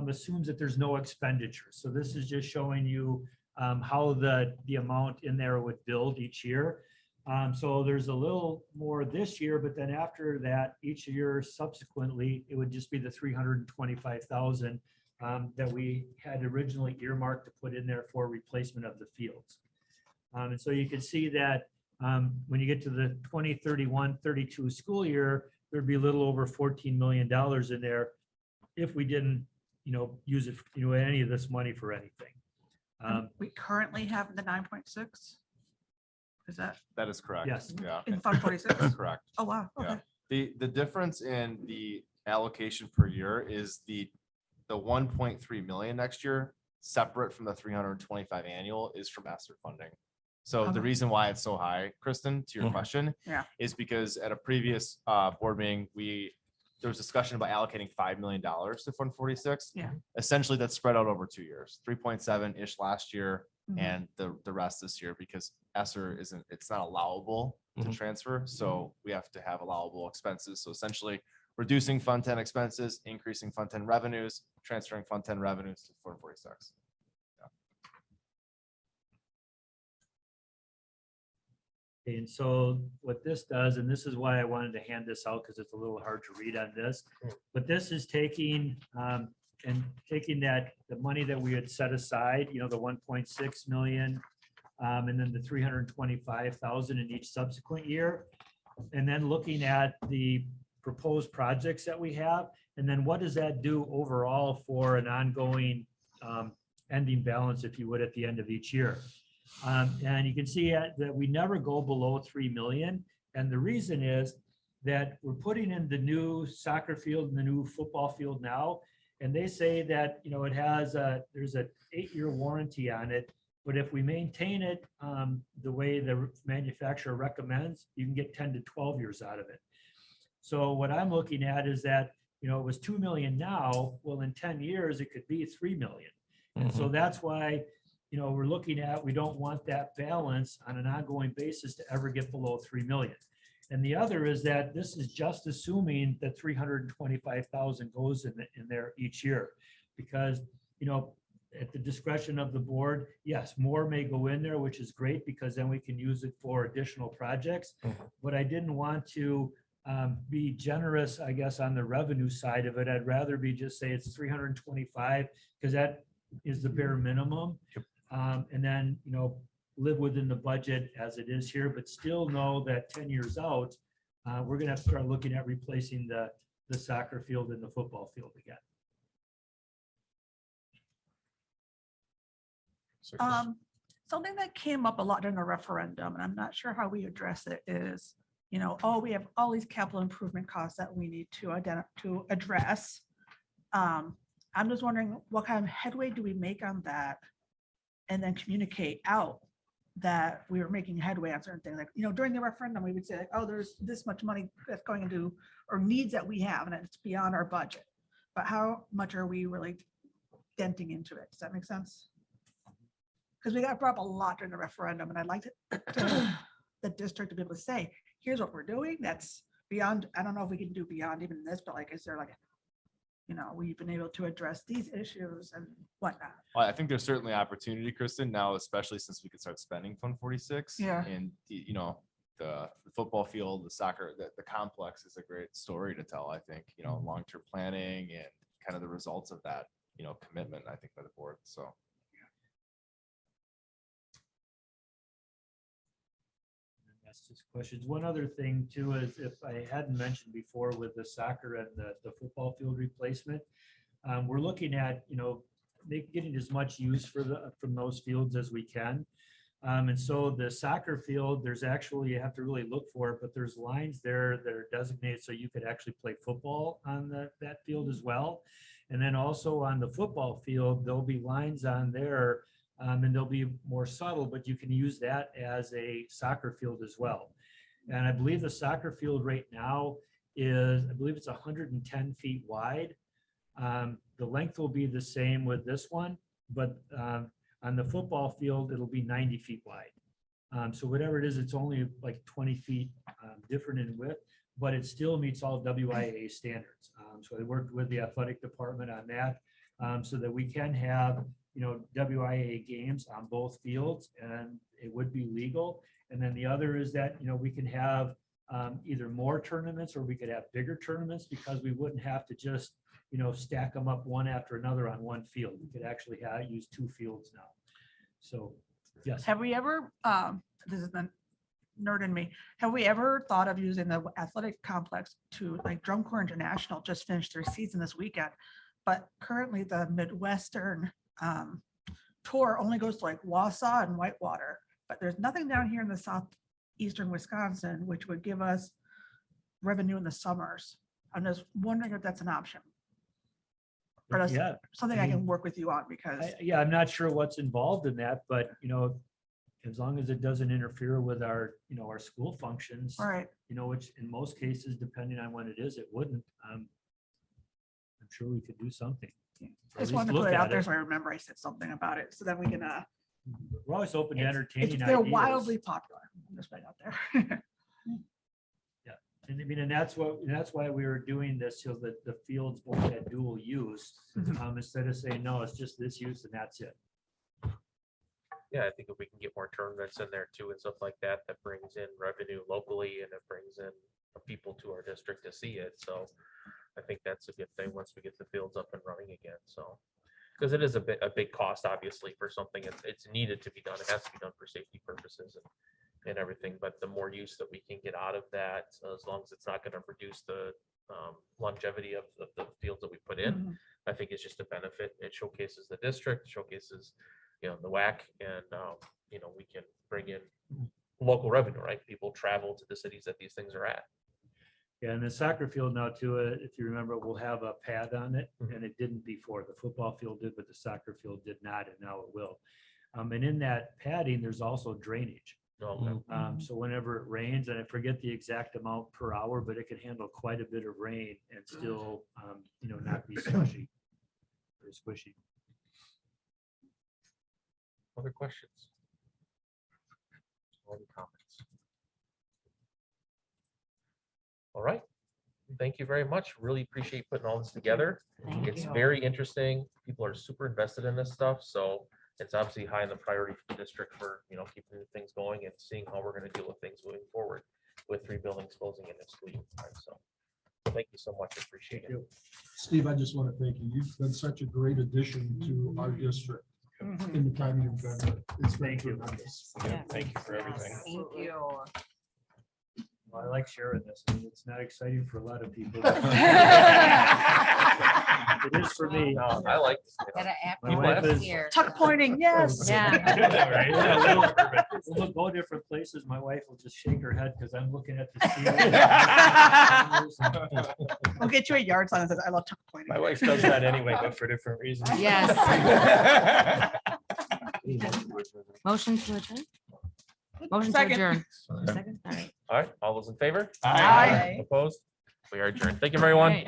assumes that there's no expenditure. So this is just showing you how the amount in there would build each year. So there's a little more this year, but then after that, each year subsequently, it would just be the 325,000 that we had originally earmarked to put in there for replacement of the fields. And so you can see that when you get to the 2031-32 school year, there'd be a little over $14 million in there if we didn't, use it, any of this money for anything. We currently have the 9.6. Is that That is correct. Yes. Yeah, in Fund 46? that's correct. Oh, wow. Yeah. Okay. The difference in the allocation per year is the 1.3 million next year, separate from the 325 annual, is from ESSER funding. So the Okay. reason why it's so high, Kristen, to your Mhm. question, Yeah. is because at a previous board meeting, there was discussion about allocating $5 million to Fund 46. Yeah. Essentially, that's spread out over 2 years, 3.7-ish last year, Mhm. and the rest this year, because ESSER it's not allowable to Mhm. transfer. So we have to have allowable expenses. So essentially reducing Fund 10 expenses, increasing Fund 10 revenues, transferring Fund 10 revenues to Fund 46. And so what this does, and this is why I wanted to hand this out, because it's a little hard to read on this, but this is taking that, the money that we had set aside, the 1.6 million, and then the 325,000 in each subsequent year. And then looking at the proposed projects that we have, and then what does that do overall for an ongoing ending balance, if you would, at the end of each year. And you can see that we never go below 3 million. And the reason is that we're putting in the new soccer field and the new football field now. And they say that, it has there's a 8-year warranty on it. But if we maintain it the way the manufacturer recommends, you can get 10 to 12 years out of it. So what I'm looking at is that, it was 2 million now. Well, in 10 years, it could be 3 million. And so that's why, we're looking at, we don't want that balance on an ongoing basis to ever get below 3 million. And the other is that this is just assuming that 325,000 goes in there each year. Because, at the discretion of the board, yes, more may go in there, which is great, because then we can use it for additional projects. But I didn't want to be generous, I guess, on the revenue side of it. I'd rather just say it's 325, because that is the bare minimum. And then, live within the budget as it is here, but still know that 10 years out, we're going to have to start looking at replacing the soccer field and the football field again. Something that came up a lot during the referendum, and I'm not sure how we address it, is, we have all these capital improvement costs that we need to address. I'm just wondering, what kind of headway do we make on that? And then communicate out that we were making headway on certain things. Like, during the referendum, we would say like, oh, there's this much money that's going into, or needs that we have, and it's beyond our budget. But how much are we really denting into it? Does that make sense? Because we got brought up a lot during the referendum, and I'd like the district to be able to say, here's what we're doing. That's beyond, I don't know if we can do beyond even this, but like, is there like, we've been able to address these issues and whatnot. Well, I think there's certainly opportunity, Kristen, now, especially since we can start spending Fund 46. Yeah. And, the football field, the soccer, the complex is a great story to tell, I think, long-term planning and kind of the results of that, commitment, I think, by the board. So. That's just questions. One other thing too is, if I hadn't mentioned before with the soccer and the football field replacement, we're looking at, getting as much use from those fields as we can. And so the soccer field, there's actually, you have to really look for it, but there's lines there that are designated so you could actually play football on that field as well. And then also on the football field, there'll be lines on there, and they'll be more subtle, but you can use that as a soccer field as well. And I believe the soccer field right now is, I believe it's 110 feet wide. The length will be the same with this one, but on the football field, it'll be 90 feet wide. So whatever it is, it's only like 20 feet different in width, but it still meets all WIA standards. So I worked with the athletic department on that, so that we can have, WIA games on both fields, and it would be legal. And then the other is that, we can have either more tournaments, or we could have bigger tournaments, because we wouldn't have to just, stack them up one after another on one field. We could actually use 2 fields now. So, yes. Have we ever, this is the nerd in me, have we ever thought of using the athletic complex to, like, Drum Corps International just finished their season this weekend, but currently the Midwestern tour only goes to like Wausau and Whitewater, but there's nothing down here in the southeastern Wisconsin, which would give us revenue in the summers. I'm just wondering if that's an option. Or that's Yeah. something I can work with you on, because Yeah, I'm not sure what's involved in that, but, as long as it doesn't interfere with our, our school functions, all right, which in most cases, depending on when it is, it wouldn't. I'm sure we could do something. I Or at just least wanted to look put it out at there so I remember I said something about it, so then we can, We're always open to entertaining they're ideas. wildly popular. I'm just putting it out there. And I mean, and that's why we were doing this, so that the fields both had dual use, instead of saying, no, it's just this use and that's it. Yeah, I think if we can get more tournaments in there too and stuff like that, that brings in revenue locally and it brings in people to our district to see it. So I think that's a good thing once we get the fields up and running again. So, because it is a big cost, obviously, for something. It's needed to be done. It has to be done for safety purposes and everything. But the more use that we can get out of that, as long as it's not going to reduce the longevity of the fields that we put in, I think it's just a benefit. It showcases the district, showcases, the WAC, and we can bring in local revenue, right? People travel to the cities that these things are at. Yeah, and the soccer field now too, if you remember, will have a pad on it, and it didn't before. The football field did, but the soccer field did not, and now it will. And in that padding, there's also drainage. Okay. So whenever it rains, and I forget the exact amount per hour, but it can handle quite a bit of rain and still, not be slushy or squishy. Other questions? Any comments? All right. Thank you very much. Really appreciate putting all this together. It's very interesting. People are super invested in this stuff. So it's obviously high in the priority for the district for, keeping things going and seeing how we're going to deal with things moving forward with 3 buildings closing in this week. So thank you so much. Appreciate it. Steve, I just want to thank you. You've been such a great addition to our district in the time you've been there. It's been Thank you. tremendous. Thank you for everything. Thank you. Well, I like sharing this. I mean, it's not exciting for a lot of people. It is for me. No, I like this. Gotta act My wife is- here. Tuck pointing, yes. Yeah. We'll go different places. My wife will just shake her head because I'm looking at the ceiling. We'll get you a yard sign that says, I love tuck pointing. My wife does that anyway, but for different reasons. Yes. Motion to adjourn? Motion to Second. adjourn. Second? All right. All right. All those in favor? Aye. Opposed? We are adjourned. Thank you, everyone.